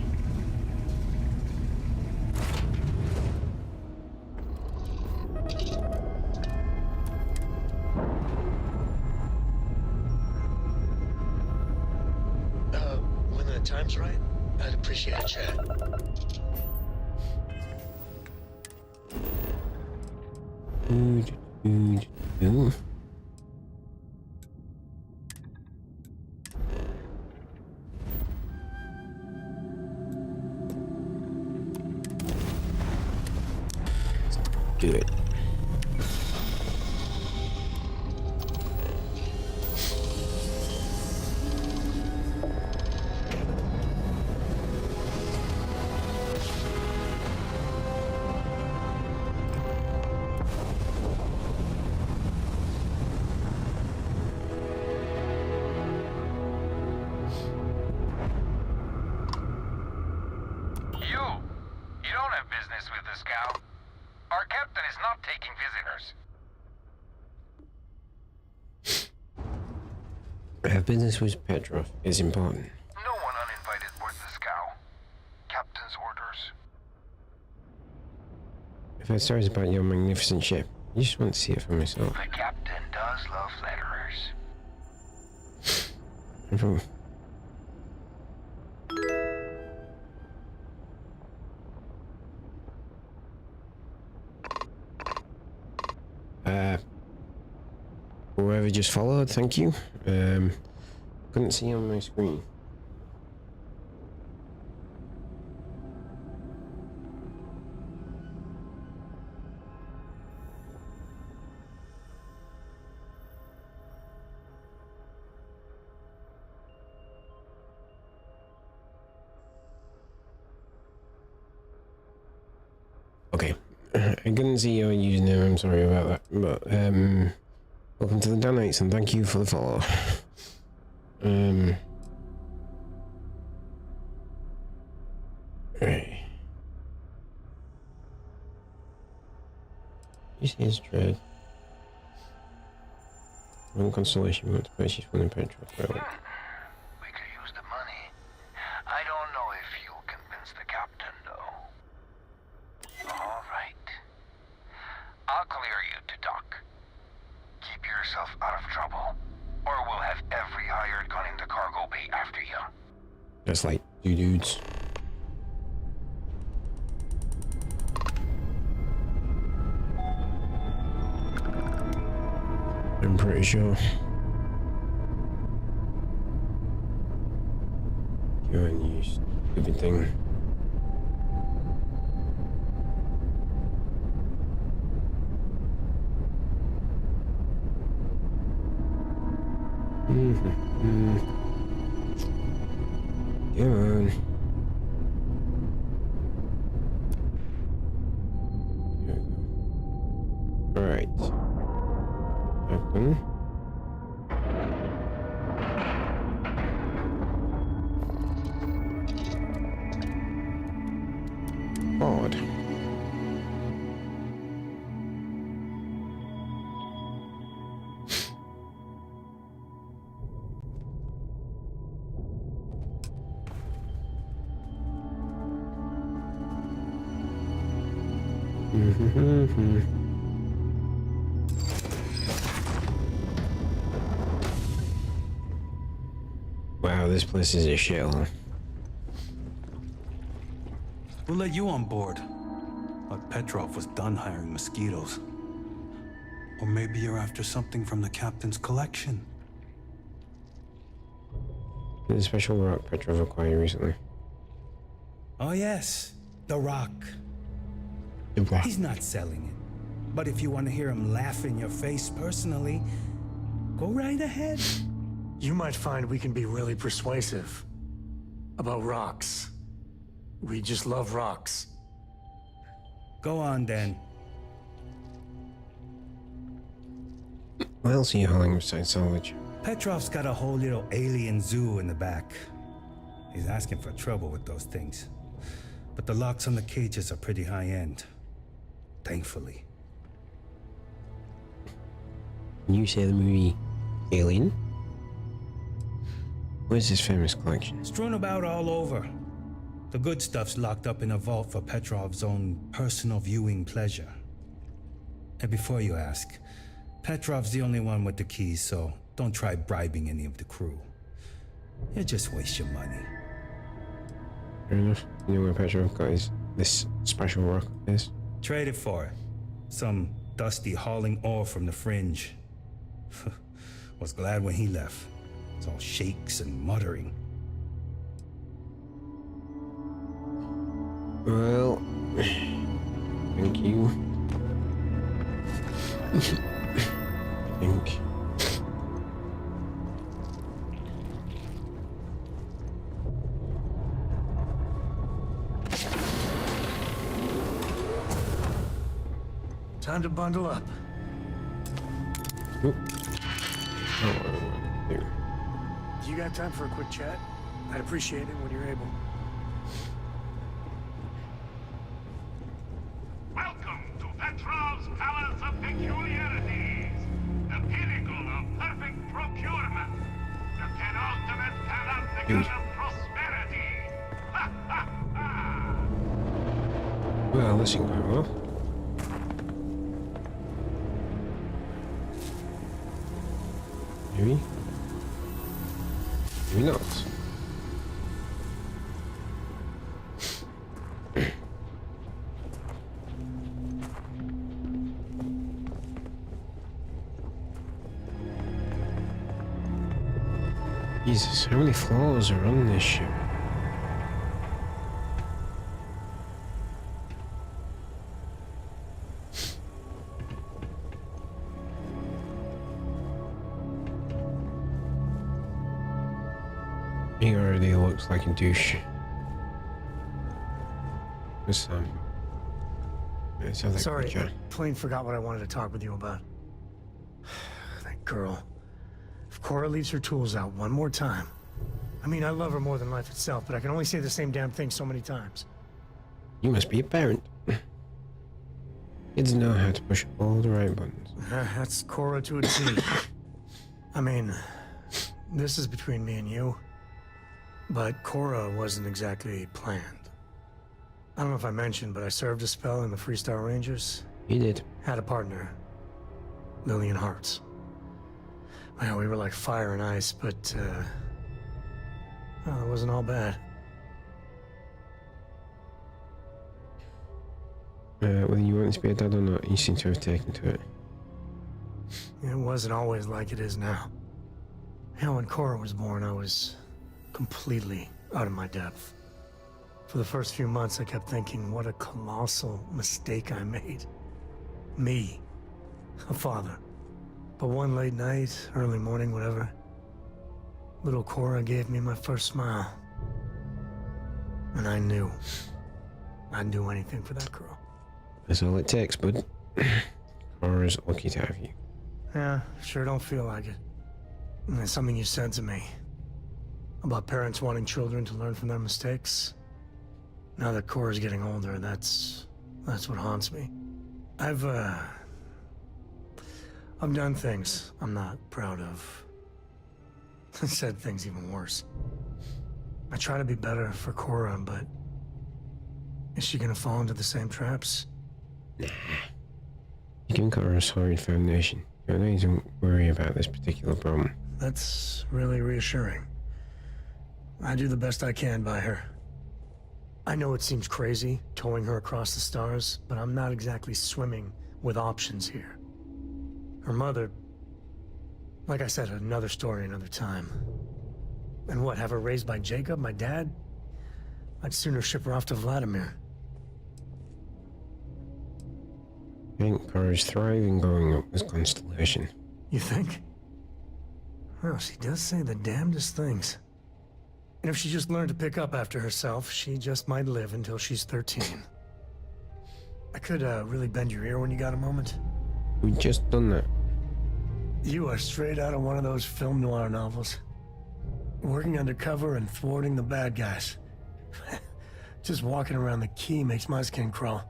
Speaker 15: When the time's right, I'd appreciate a chat.
Speaker 1: Do it.
Speaker 11: You don't have business with the scout. Our captain is not taking visitors.
Speaker 1: I have business with Petrov. It's important.
Speaker 11: No one uninvited boards the scow. Captain's orders.
Speaker 1: I've heard stories about your magnificent ship. I just want to see it for myself.
Speaker 11: The captain does love flatterers.
Speaker 1: Whoever just followed, thank you. Couldn't see on my screen. Okay, I couldn't see your username, I'm sorry about that, but welcome to the donates and thank you for the follow. Right. This is dread. One constellation, we want to purchase one in Petrov.
Speaker 11: We could use the money. I don't know if you'll convince the captain, though. All right. I'll clear you to dock. Keep yourself out of trouble, or we'll have every hired gun in the cargo bay after you.
Speaker 1: That's like two dudes. I'm pretty sure. You're a new stupid thing. Come on. Here we go. Alright. Open. Wow, this place is a shithole.
Speaker 16: We'll let you on board. But Petrov was done hiring mosquitoes. Or maybe you're after something from the captain's collection.
Speaker 1: The special rock Petrov acquired recently.
Speaker 17: Oh yes, the rock.
Speaker 1: The rock.
Speaker 17: He's not selling it. But if you want to hear him laugh in your face personally, go right ahead.
Speaker 18: You might find we can be really persuasive about rocks. We just love rocks.
Speaker 17: Go on, then.
Speaker 1: What else are you hauling besides salvage?
Speaker 17: Petrov's got a whole little alien zoo in the back. He's asking for trouble with those things. But the locks on the cages are pretty high-end. Thankfully.
Speaker 1: You say the movie Alien? Where's this famous collection?
Speaker 17: Strewn about all over. The good stuff's locked up in a vault for Petrov's own personal viewing pleasure. And before you ask, Petrov's the only one with the keys, so don't try bribing any of the crew. You'll just waste your money.
Speaker 1: Fair enough. You know where Petrov got this special rock is?
Speaker 17: Trade it for it. Some dusty hauling ore from the fringe. Was glad when he left. It's all shakes and muttering.
Speaker 1: Well, thank you. I think.
Speaker 18: Time to bundle up.
Speaker 1: Oop. Oh, here.
Speaker 18: Do you got time for a quick chat? I'd appreciate it when you're able.
Speaker 19: Welcome to Petrov's Palace of Peculiarities, the pinnacle of perfect procurement, the penultimate panopticon of prosperity. Ha ha ha!
Speaker 1: Well, this ain't going well. Maybe? Maybe not. Jesus, how many floors are on this ship? He already looks like a douche. This
Speaker 18: Sorry, plain forgot what I wanted to talk with you about. That girl. If Cora leaves her tools out one more time. I mean, I love her more than life itself, but I can only say the same damn thing so many times.
Speaker 1: You must be a parent. Kids know how to push all the right buttons.
Speaker 18: That's Cora to a T. I mean, this is between me and you. But Cora wasn't exactly planned. I don't know if I mentioned, but I served a spell in the Freestar Rangers.
Speaker 1: You did.
Speaker 18: Had a partner. Lillian Hartz. Well, we were like fire and ice, but, it wasn't all bad.
Speaker 1: Whether you want to be a dad or not, you seem to have taken to it.
Speaker 18: It wasn't always like it is now. You know, when Cora was born, I was completely out of my depth. For the first few months, I kept thinking, what a colossal mistake I made. Me, a father. But one late night, early morning, whatever, little Cora gave me my first smile. And I knew I'd do anything for that girl.
Speaker 1: That's all it takes, bud. Cora's lucky to have you.
Speaker 18: Yeah, sure don't feel like it. And there's something you said to me about parents wanting children to learn from their mistakes. Now that Cora's getting older, that's what haunts me. I've done things I'm not proud of. I said things even worse. I try to be better for Cora, but is she gonna fall into the same traps?
Speaker 1: You can cover a solid foundation. You don't need to worry about this particular problem.
Speaker 18: That's really reassuring. I do the best I can by her. I know it seems crazy, towing her across the stars, but I'm not exactly swimming with options here. Her mother... Like I said, another story another time. And what, have her raised by Jacob, my dad? I'd sooner ship her off to Vladimir.
Speaker 1: I think Cora's thriving going up this constellation.
Speaker 18: You think? Well, she does say the damnedest things. And if she just learned to pick up after herself, she just might live until she's 13. I could really bend your ear when you got a moment.
Speaker 1: We just done that.
Speaker 18: You are straight out of one of those film noir novels. Working undercover and thwarting the bad guys. Just walking around the key makes my skin crawl.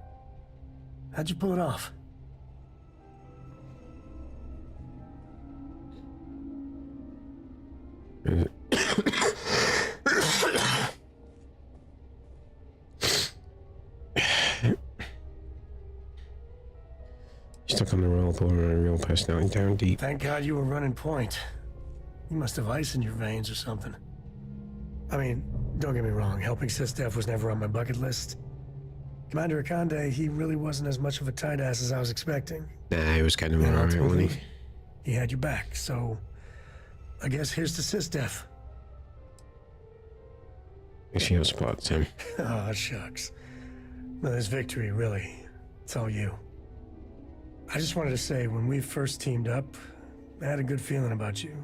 Speaker 18: How'd you pull it off?
Speaker 1: Stuck on the roll, pulling a real personality down deep.
Speaker 18: Thank God you were running point. You must have ice in your veins or something. I mean, don't get me wrong, helping Sistef was never on my bucket list. Commander Akande, he really wasn't as much of a tight ass as I was expecting.
Speaker 1: Nah, he was kind of
Speaker 18: And
Speaker 1: alright, wasn't
Speaker 18: ultimately,
Speaker 1: he?
Speaker 18: he had you back, so I guess here's to Sistef.
Speaker 1: She outspots him.
Speaker 18: Oh, shucks. Well, this victory, really, it's all you. I just wanted to say, when we first teamed up, I had a good feeling about you.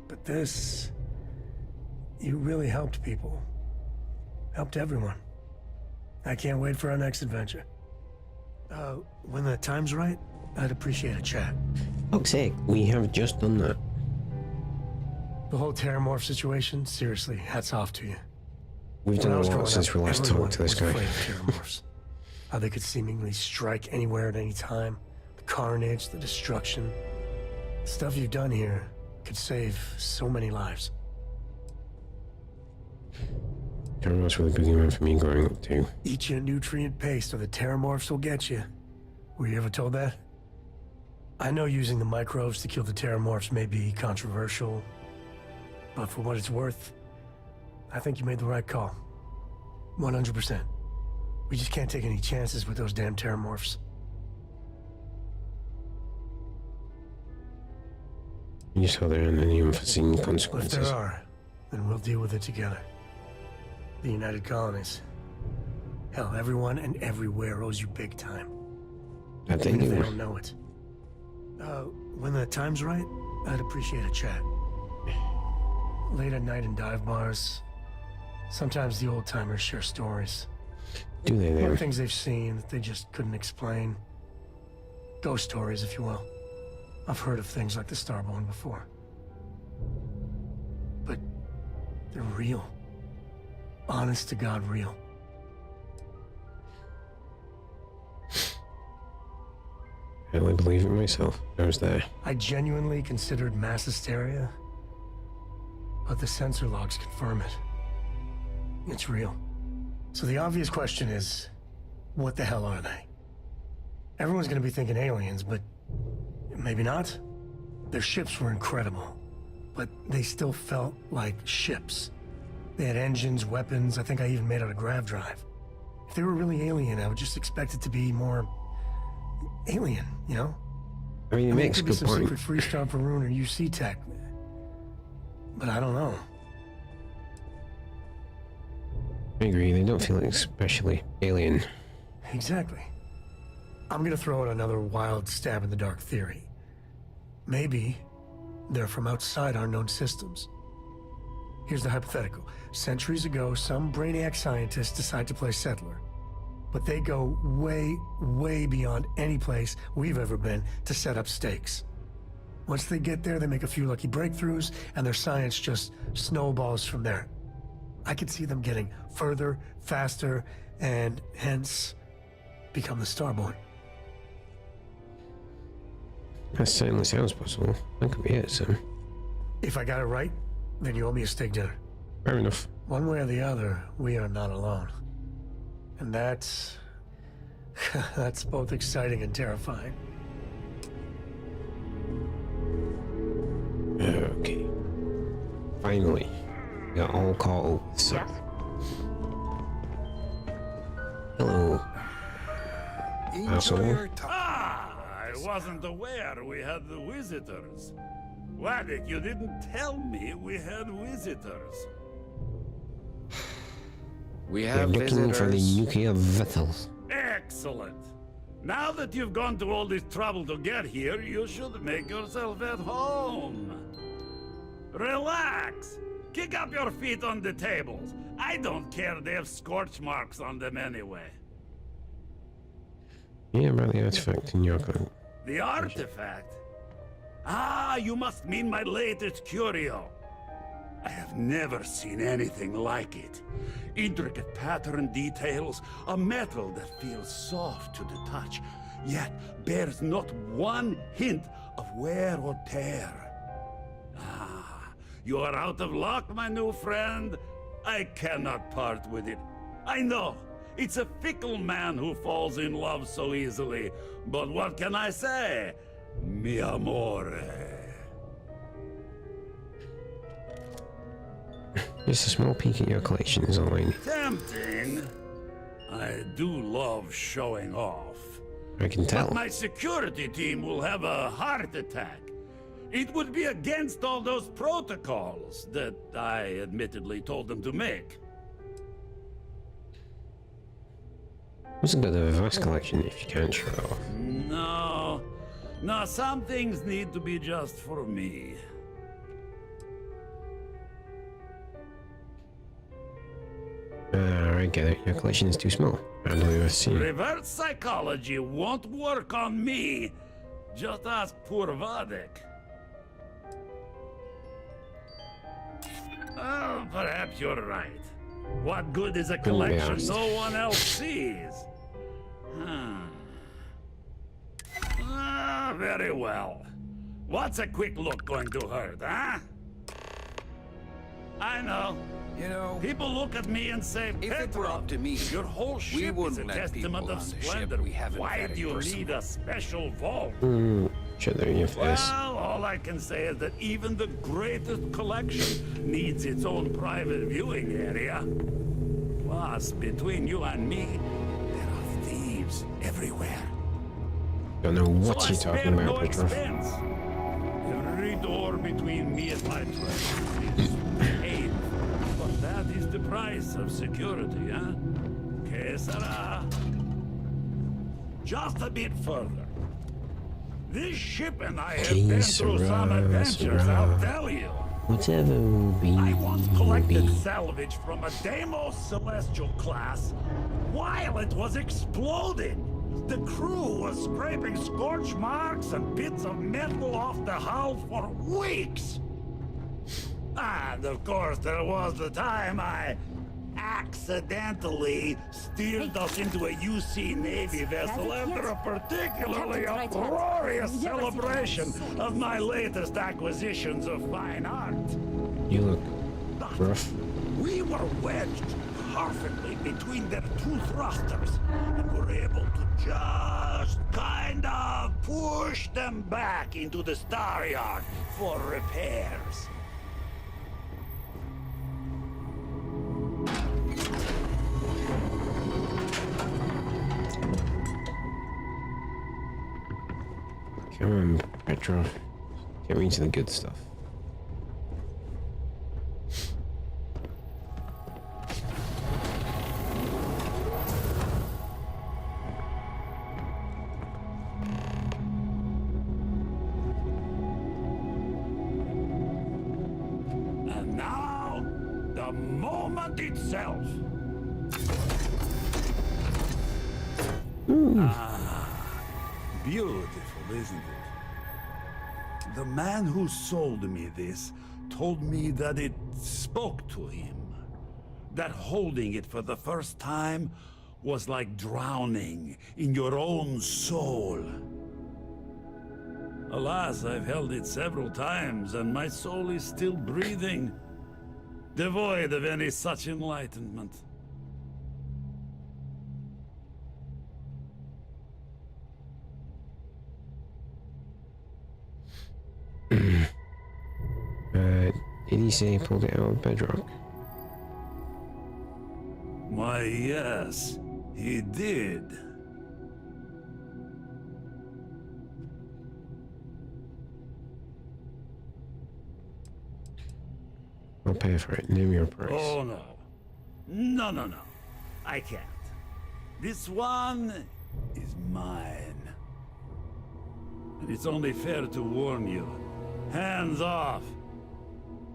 Speaker 18: But this... You really helped people. Helped everyone. I can't wait for our next adventure. When the time's right, I'd appreciate a chat.
Speaker 1: Fuck's sake, we have just done that.
Speaker 18: The whole Terramorph situation, seriously, hats off to you.
Speaker 1: We've
Speaker 18: When I
Speaker 1: done
Speaker 18: was
Speaker 1: a lot
Speaker 18: growing
Speaker 1: since
Speaker 18: up,
Speaker 1: we last
Speaker 18: everyone
Speaker 1: talked to this
Speaker 18: was
Speaker 1: guy.
Speaker 18: afraid of Terramorphs. How they could seemingly strike anywhere at any time. The carnage, the destruction. The stuff you've done here could save so many lives.
Speaker 1: Terramorph's really big one for me growing up too.
Speaker 18: Eat your nutrient paste or the Terramorphs will get you. Were you ever told that? I know using the microbes to kill the Terramorphs may be controversial, but for what it's worth, I think you made the right call. 100%. We just can't take any chances with those damn Terramorphs.
Speaker 1: You saw there aren't any unforeseen
Speaker 18: If
Speaker 1: consequences.
Speaker 18: there are, then we'll deal with it together. The United Colonies. Hell, everyone and everywhere owes you big time.
Speaker 1: That they
Speaker 18: Even if they
Speaker 1: do.
Speaker 18: don't know it. When the time's right, I'd appreciate a chat. Late at night in dive bars, sometimes the old-timers share stories.
Speaker 1: Do they
Speaker 18: More
Speaker 1: then?
Speaker 18: things they've seen that they just couldn't explain. Ghost stories, if you will. I've heard of things like the Starborn before. But they're real. Honest to God real.
Speaker 1: I only believe it myself. I was there.
Speaker 18: I genuinely considered mass hysteria, but the sensor logs confirm it. It's real. So the obvious question is, what the hell are they? Everyone's gonna be thinking aliens, but maybe not. Their ships were incredible, but they still felt like ships. They had engines, weapons, I think I even made out a grav drive. If they were really alien, I would just expect it to be more alien, you know?
Speaker 1: I mean, it makes
Speaker 18: it
Speaker 1: a
Speaker 18: could be
Speaker 1: good
Speaker 18: some
Speaker 1: point.
Speaker 18: secret Freestar Varun or UC tech. But I don't know.
Speaker 1: I agree, they don't feel especially alien.
Speaker 18: Exactly. I'm gonna throw out another wild stab in the dark theory. Maybe they're from outside our known systems. Here's the hypothetical. Centuries ago, some brainiac scientists decide to play settler. But they go way, way beyond any place we've ever been to set up stakes. Once they get there, they make a few lucky breakthroughs, and their science just snowballs from there. I could see them getting further, faster, and hence become the Starborn.
Speaker 1: That certainly sounds possible. That could be it, Sam.
Speaker 18: If I got it right, then you owe me a steak dinner.
Speaker 1: Fair enough.
Speaker 18: One way or the other, we are not alone. And that's That's both exciting and terrifying.
Speaker 1: Okay. Finally, we are all caught up with Sam. Hello. Asshole.
Speaker 19: I wasn't aware we had the visitors. Waddick, you didn't tell me we had visitors.
Speaker 20: We
Speaker 1: We're
Speaker 20: have
Speaker 1: looking for the
Speaker 20: visitors.
Speaker 1: nuclear vessels.
Speaker 19: Excellent. Now that you've gone to all this trouble to get here, you should make yourself at home. Relax. Kick up your feet on the tables. I don't care they have scorch marks on them anyway.
Speaker 1: Yeah, about the artifact in your coat.
Speaker 19: The artifact? Ah, you must mean my latest curio. I have never seen anything like it. Intricate pattern details, a metal that feels soft to the touch, yet bears not one hint of wear or tear. Ah, you are out of luck, my new friend. I cannot part with it. I know, it's a fickle man who falls in love so easily, but what can I say? Mi amore.
Speaker 1: Just a small peek at your collection is all I need.
Speaker 19: Tempting. I do love showing off.
Speaker 1: I can tell.
Speaker 19: But my security team will have a heart attack. It would be against all those protocols that I admittedly told them to make.
Speaker 1: What's a bit of a vast collection if you can't show it off?
Speaker 19: No, some things need to be just for me.
Speaker 1: I get it. Your collection is too small. WSC.
Speaker 19: Reverse psychology won't work on me. Just ask poor Waddick. Oh, perhaps you're right. What good is a collection no one else sees? Very well. What's a quick look going to hurt, huh? I know.
Speaker 20: You know,
Speaker 19: people look at me and say,
Speaker 20: if it were up to me,
Speaker 19: your whole ship
Speaker 20: we
Speaker 19: is a
Speaker 20: wouldn't let
Speaker 19: testament
Speaker 20: people
Speaker 19: of
Speaker 20: on the ship
Speaker 19: splendor.
Speaker 20: we haven't
Speaker 19: Why
Speaker 20: vetted
Speaker 19: do you
Speaker 20: personally.
Speaker 19: need a special vault?
Speaker 1: Shut there, your face.
Speaker 19: Well, all I can say is that even the greatest collection needs its own private viewing area. Plus, between you and me, there are thieves everywhere.
Speaker 1: Don't know what
Speaker 19: So
Speaker 1: you're
Speaker 19: I
Speaker 1: talking
Speaker 19: spare no
Speaker 1: about, Petrov.
Speaker 19: expense. Every door between me and my treasure is paid. But that is the price of security, huh? Que sera? Just a bit further. This ship and I have been through some adventures, I'll tell you.
Speaker 1: Whatever will be,
Speaker 19: I once collected salvage from a Deimos Celestial class while it was exploding. The crew was scraping scorch marks and bits of metal off the hull for weeks. And of course, there was the time I accidentally steered us into a UC Navy vessel after a particularly uproarious celebration of my latest acquisitions of fine art.
Speaker 1: You look rough.
Speaker 19: We were wedged perfectly between their two thrusters and were able to just kind of push them back into the star yard for repairs.
Speaker 1: Come on, Petrov. Get me to the good stuff.
Speaker 19: And now, the moment itself. Beautiful, isn't it? The man who sold me this told me that it spoke to him. That holding it for the first time was like drowning in your own soul. Alas, I've held it several times, and my soul is still breathing, devoid of any such enlightenment.
Speaker 1: Did he say he pulled it out of bedrock?
Speaker 19: Why, yes, he did.
Speaker 1: I'll pay for it. Name your price.
Speaker 19: Oh, no. No, no, no. I can't. This one is mine. And it's only fair to warn you. Hands off!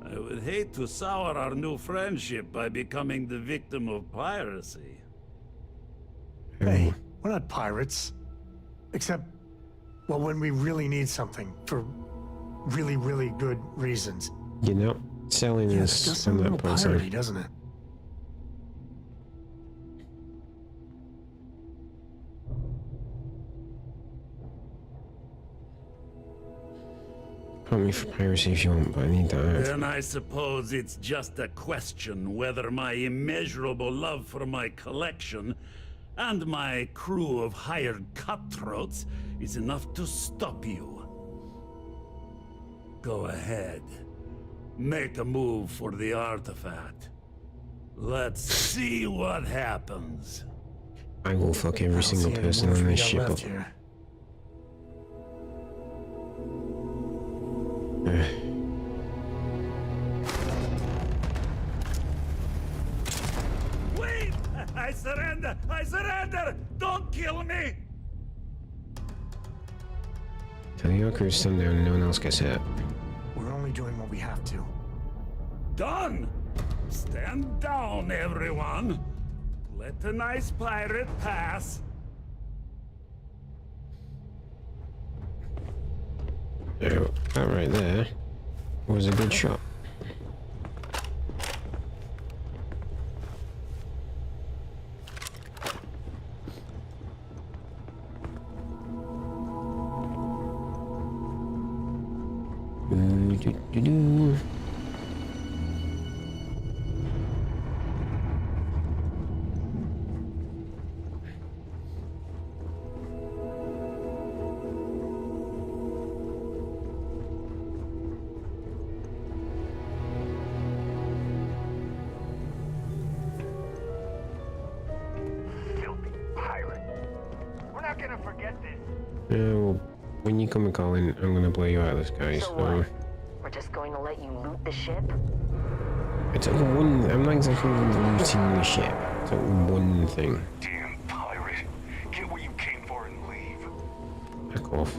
Speaker 19: I would hate to sour our new friendship by becoming the victim of piracy.
Speaker 18: Hey, we're not pirates. Except, well, when we really need something for really, really good reasons.
Speaker 1: You're not selling
Speaker 18: Yeah, that
Speaker 1: this
Speaker 18: does sound a
Speaker 1: on
Speaker 18: little
Speaker 1: that
Speaker 18: piratey,
Speaker 1: person.
Speaker 18: doesn't it?
Speaker 1: Put me for piracy if you want, but I need that.
Speaker 19: Then I suppose it's just a question whether my immeasurable love for my collection and my crew of hired cutthroats is enough to stop you. Go ahead. Make a move for the artifact. Let's see what happens.
Speaker 1: I will fuck every single person on this ship up.
Speaker 19: Wait! I surrender! I surrender! Don't kill me!
Speaker 1: Tell your crew to stand down and no one else gets hurt.
Speaker 18: We're only doing what we have to.
Speaker 19: Done! Stand down, everyone! Let the nice pirate pass.
Speaker 1: So, that right there was a good shot. Do-do-do-do.
Speaker 11: Filthy pirate. We're not gonna forget this.
Speaker 1: Well, when you come and call in, I'm gonna blow you out of the sky,
Speaker 21: So what? We're just going to let you loot the ship?
Speaker 1: I took one. I'm not exactly looting the ship. I took one thing.
Speaker 11: Damn pirate. Get what you came for and leave.
Speaker 1: Back off.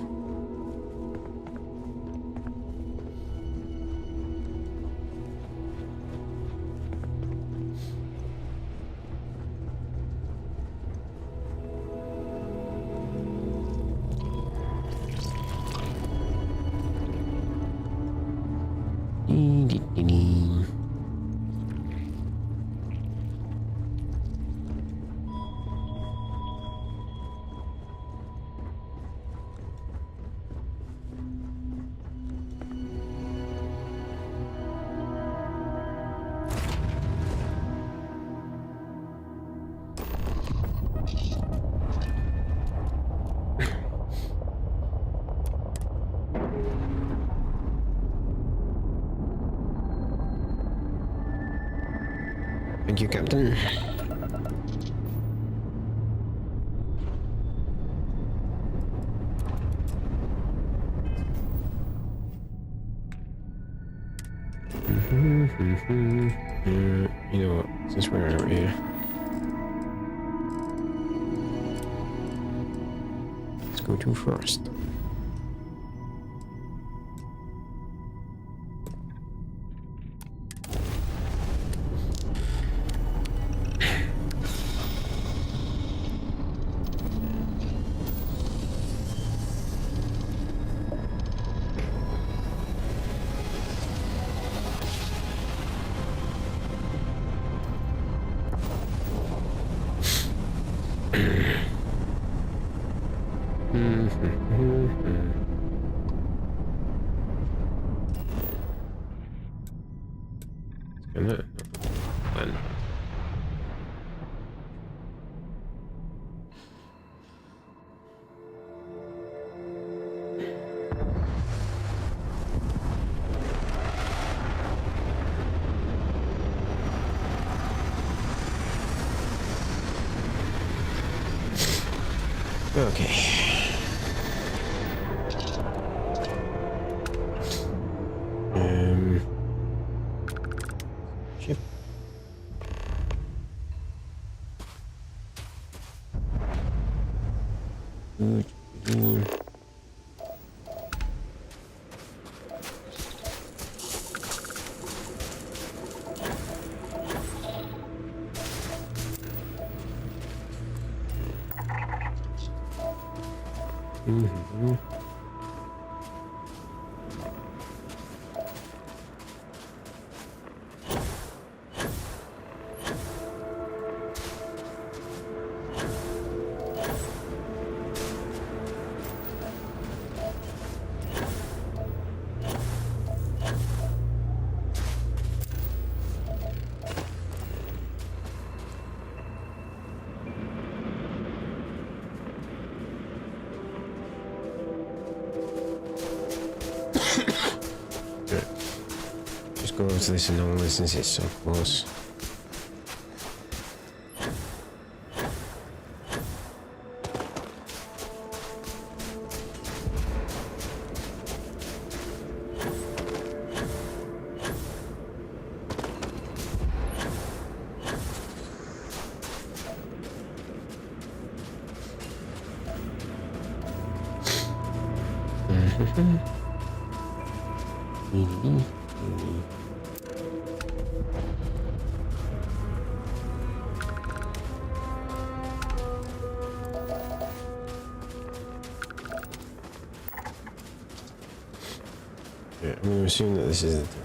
Speaker 1: Thank you, Captain. You know what? Since we're out here, let's go to Frost. Okay. Ship. Mm-hmm. Just go over to this and all this since it's so close. Yeah, I'm going to assume that this is the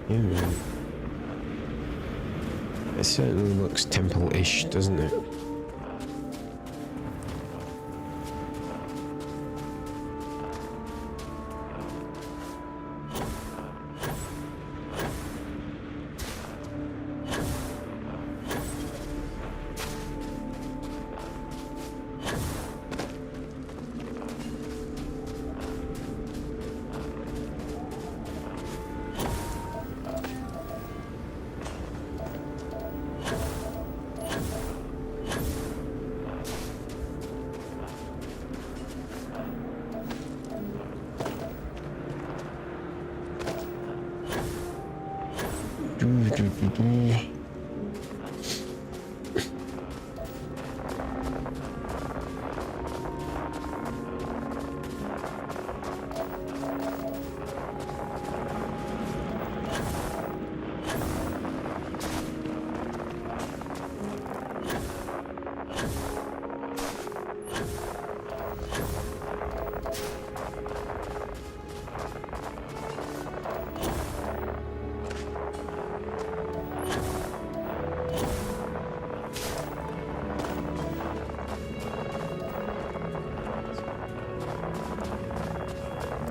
Speaker 1: yeah, man. It certainly looks temple-ish, doesn't it?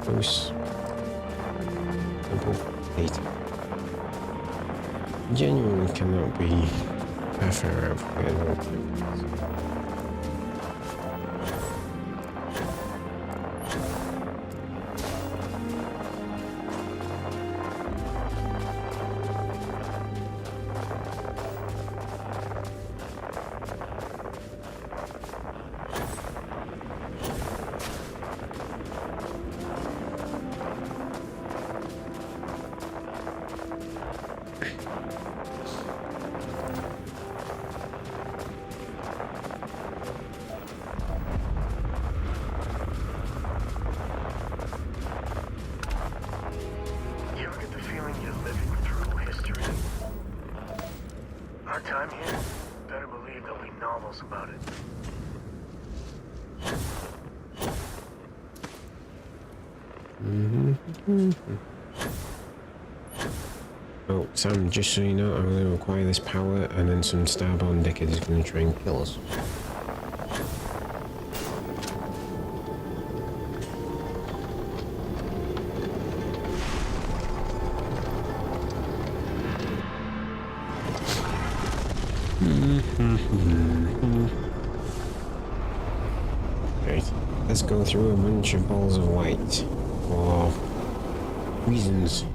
Speaker 1: Close. Temple 8. Genuinely cannot be that far out from it.
Speaker 18: You ever get the feeling you're living through history? Our time here, better believe there'll be novels about it.
Speaker 1: Oh, Sam, just so you know, I'm going to acquire this power, and then some starborn dickhead is going to try and kill us. Right, let's go through a bunch of balls of light for reasons.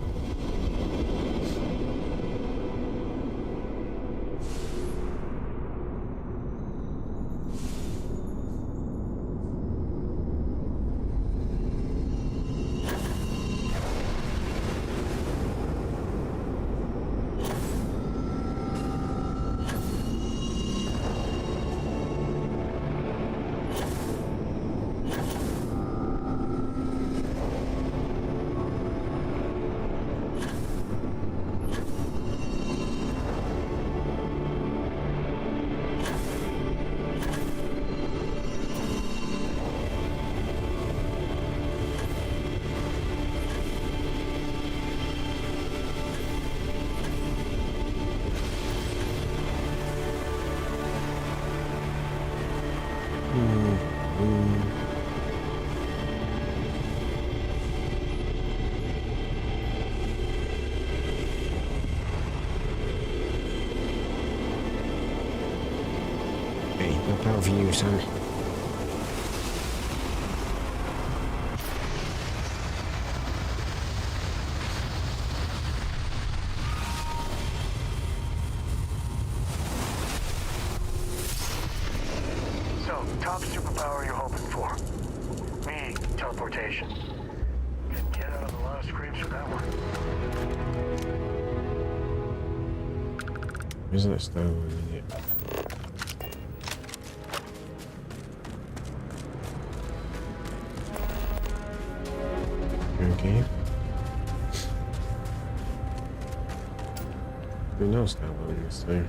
Speaker 1: Hey, no power for you, Sam.
Speaker 18: So, top superpower you're hoping for? Me, teleportation. Can get out of a lot of scrapes with that one.
Speaker 1: Where's that star in here? Okay. Who knows that one this time?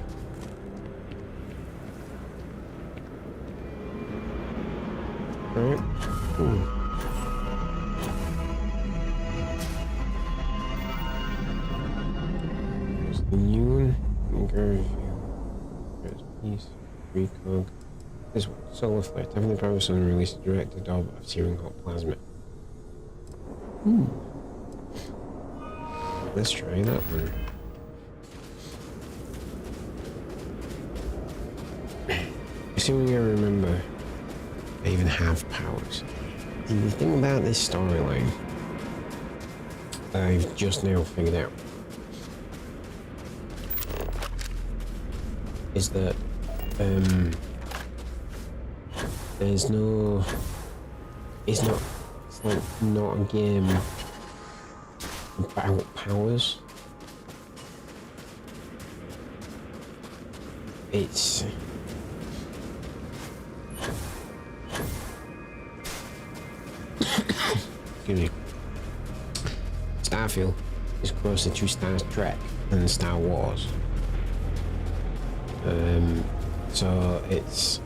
Speaker 1: Alright. Cool. There's the new one. There's peace. Recog. This one. Solar flare. Having the power sun release a directed orb of searing hot plasma. Let's try that one. Assuming I remember, I even have powers. And the thing about this storyline, I've just now figured out, is that there's no, it's like not a game about powers. It's excuse me. Starfield is closer to Star Trek than Star Wars. So it's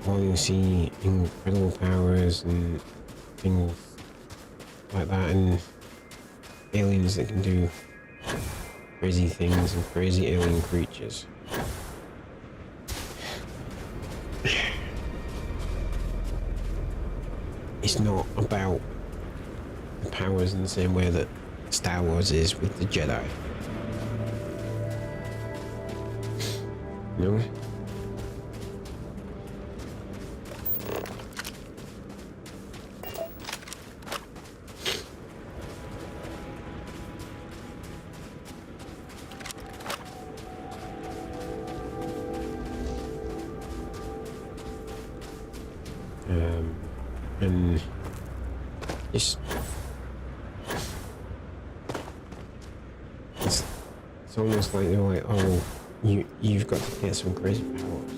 Speaker 1: while you see incredible powers and things like that, and aliens that can do crazy things and crazy alien creatures, it's not about the powers in the same way that Star Wars is with the Jedi. No? And it's almost like they're like, oh, you've got to get some crazy powers.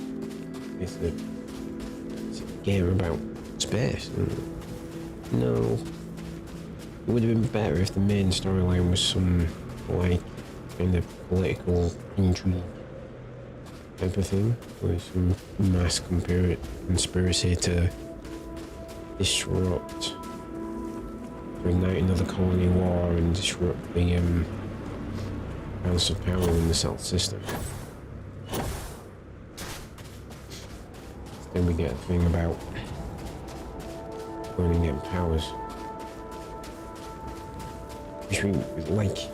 Speaker 1: It's a game about space. And no, it would have been better if the main storyline was some like kind of political intrigue type of thing, with some mass conspiracy to disrupt, to ignite another colony war and disrupt the balance of power in the South system. Then we get a thing about going and getting powers. Which we like.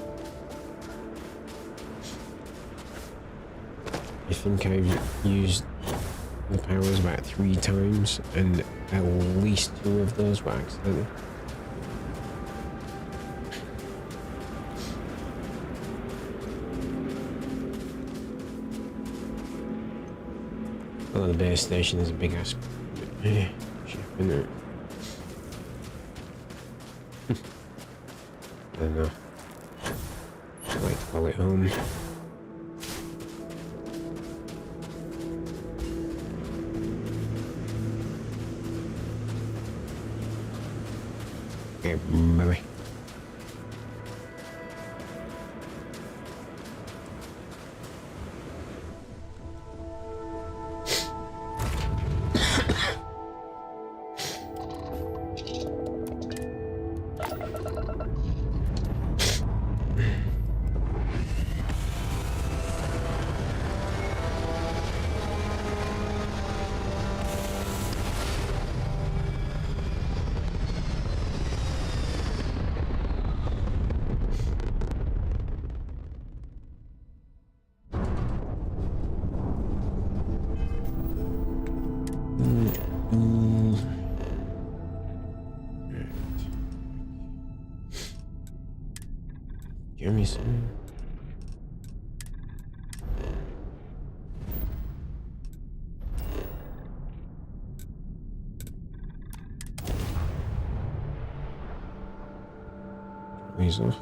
Speaker 1: I think I've used the powers about 3 times, and at least 2 of those were accidental. Well, the base station is a big ass ship, isn't it? I don't know. I like to call it home. Okay, bye-bye. Give me some. Weasel.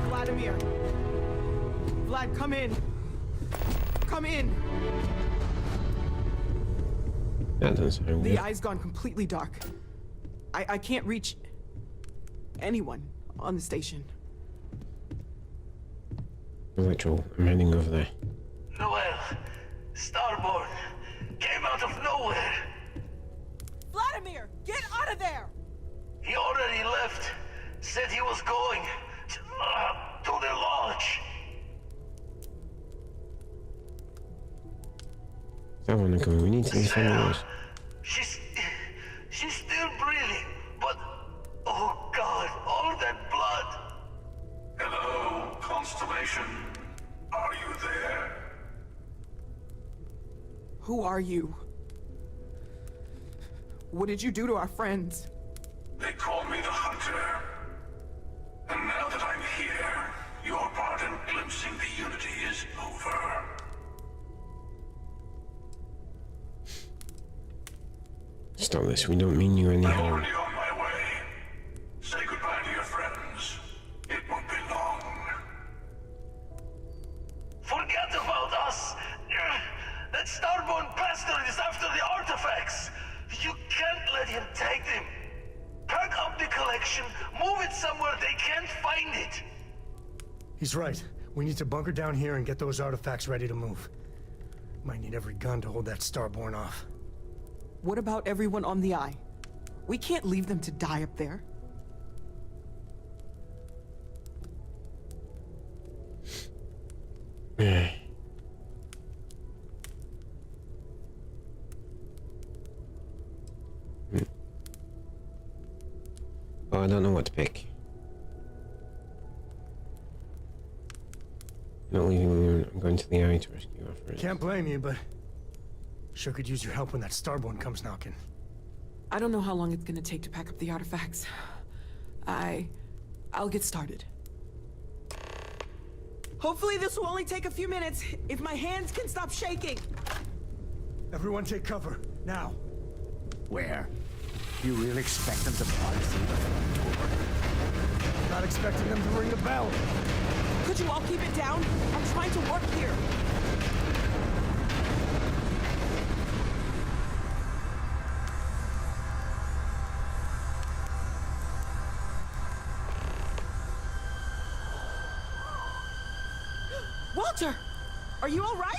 Speaker 7: Vladimir! Vlad, come in! Come in!
Speaker 1: That doesn't sound
Speaker 7: The
Speaker 1: good.
Speaker 7: eye's gone completely dark. I can't reach anyone on the station.
Speaker 1: Electro, I'm heading over there.
Speaker 19: Noel, Starborn, came out of nowhere.
Speaker 7: Vladimir, get out of there!
Speaker 19: He already left. Said he was going to the lodge.
Speaker 1: That one coming. We need to defend the walls.
Speaker 19: She's still breathing, but oh God, all that blood.
Speaker 4: Hello, Constellation. Are you there?
Speaker 7: Who are you? What did you do to our friends?
Speaker 4: They call me the Hunter. And now that I'm here, your part in glimpsing the Unity is over.
Speaker 1: Stop this. We don't mean you any
Speaker 4: I'm
Speaker 1: harm.
Speaker 4: already on my way. Say goodbye to your friends. It won't be long.
Speaker 19: Forget about us. That Starborn bastard is after the artifacts. You can't let him take them. Pack up the collection, move it somewhere they can't find it.
Speaker 18: He's right. We need to bunker down here and get those artifacts ready to move. Might need every gun to hold that Starborn off.
Speaker 7: What about everyone on the Eye? We can't leave them to die up there.
Speaker 1: Oh, I don't know what to pick. Not leaving them. I'm going to the Eye to rescue our friends.
Speaker 18: Can't blame you, but sure could use your help when that Starborn comes knocking.
Speaker 7: I don't know how long it's gonna take to pack up the artifacts. I'll get started. Hopefully this will only take a few minutes, if my hands can stop shaking.
Speaker 18: Everyone take cover, now.
Speaker 19: Where? You really expect them to barge through the front door?
Speaker 18: Not expecting them to ring the bell.
Speaker 7: Could you all keep it down? I'm trying to work here. Walter! Are you all right?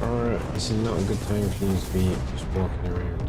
Speaker 1: Alright, this is not a good time for you to be just walking around.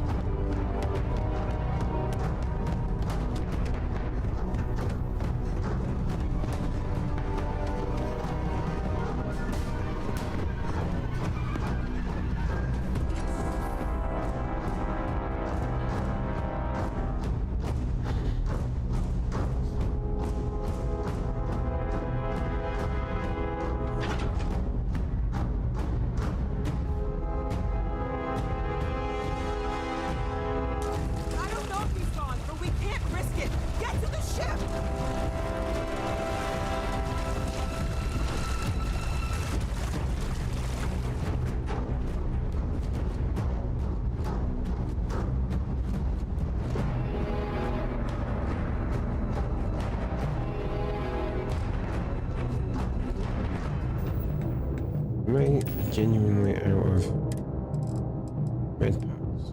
Speaker 1: Am I genuinely out of med packs?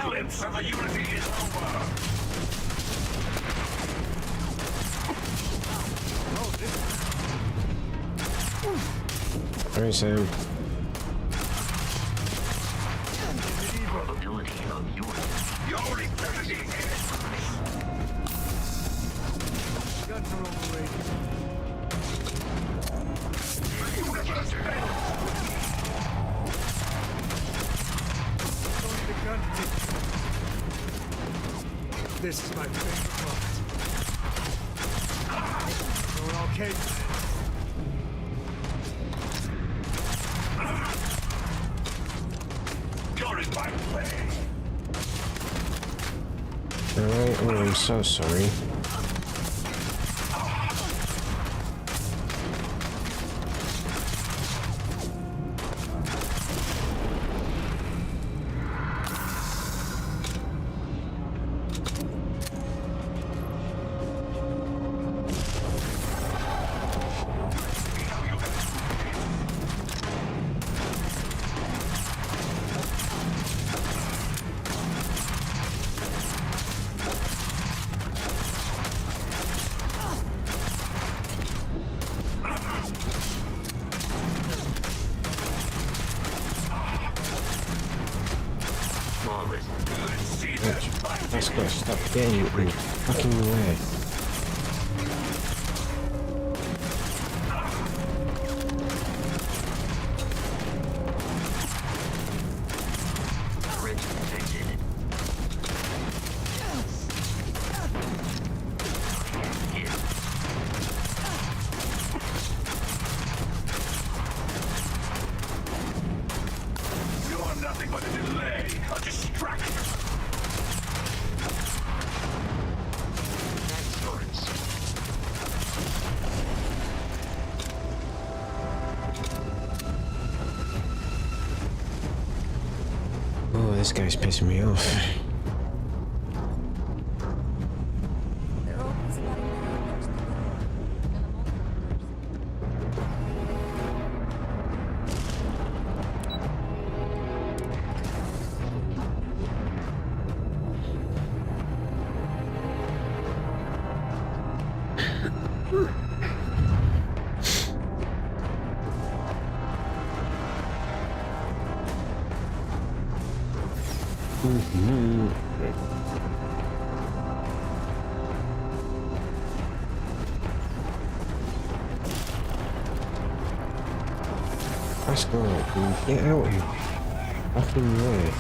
Speaker 4: glimpse of the Unity is over.
Speaker 1: Alright, Sam.
Speaker 4: Probability of your eternity.
Speaker 18: Guns are overrated. Only the gun did. This is my favorite part. Going all cage.
Speaker 4: You're in my way.
Speaker 1: Alright, oh, I'm so sorry. Let's go, stop getting in the fucking way.
Speaker 4: You're nothing but a delay, a distraction.
Speaker 1: Oh, this guy's pissing me off. Let's go, dude. Get out of here. Fucking way.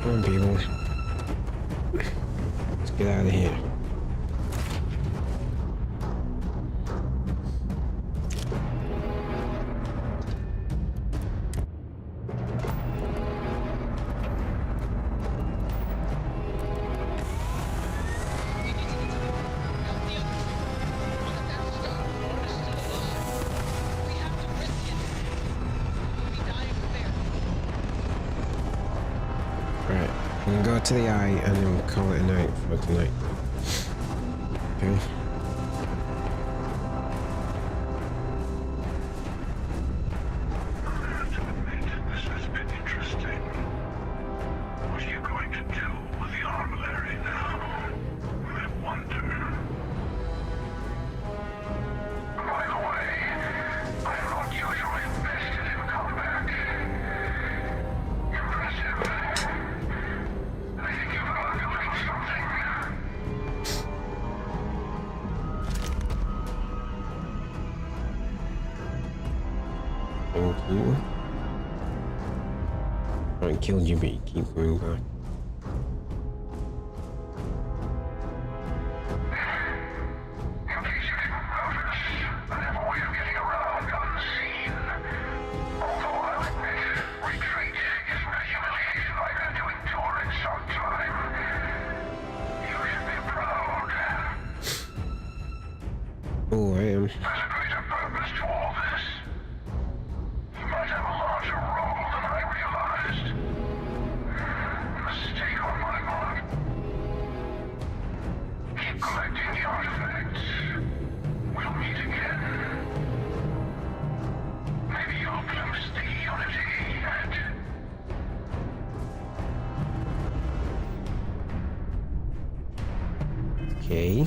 Speaker 1: Come on, people. Let's get out of here. Right, we can go to the eye and then we'll call it a night for tonight. Okay.
Speaker 4: This has been interesting. What are you going to do with the armillary now? I wonder. By the way, I'm not usually invested in combat. Impressive. I think you've learned a little something.
Speaker 1: Thank you. I killed you, but you keep coming back.
Speaker 4: In case you didn't notice, I have a way of getting around unseen. Although I'll admit, retreat isn't a humiliation I've had to endure in some time. You should be proud.
Speaker 1: Oh, I am.
Speaker 4: There's a greater purpose to all this. You might have a larger role than I realized. Mistake on my part. Keep collecting the artifacts. We'll meet again. Maybe you'll glimpse the unity and...
Speaker 1: Okay.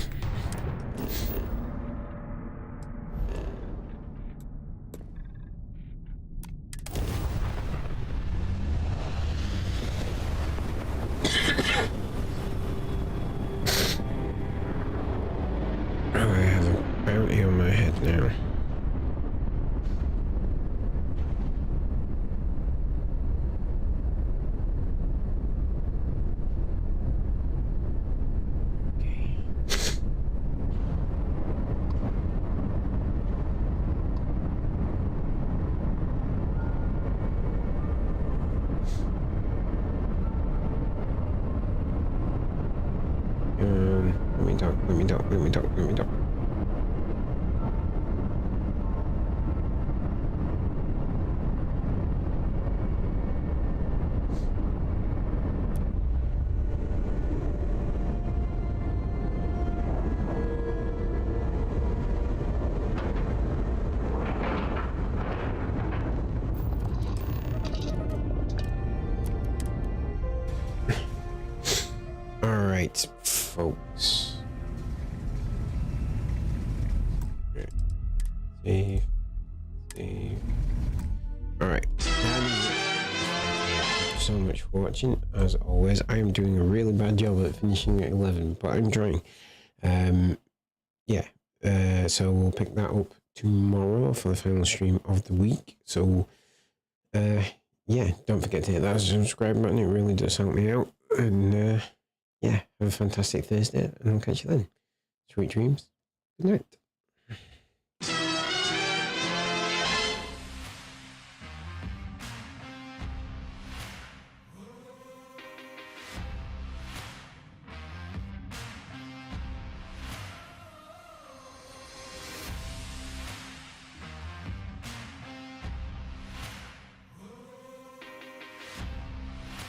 Speaker 1: Oh, I have a bounty on my head now. Let me talk. All right, folks. Save. Alright. So much for watching. As always, I am doing a really bad job at finishing at 11, but I'm trying. So we'll pick that up tomorrow for the final stream of the week. So, don't forget to hit that subscribe button. It really does help me out. And, have a fantastic Thursday, and I'll catch you then. Sweet dreams. Good night.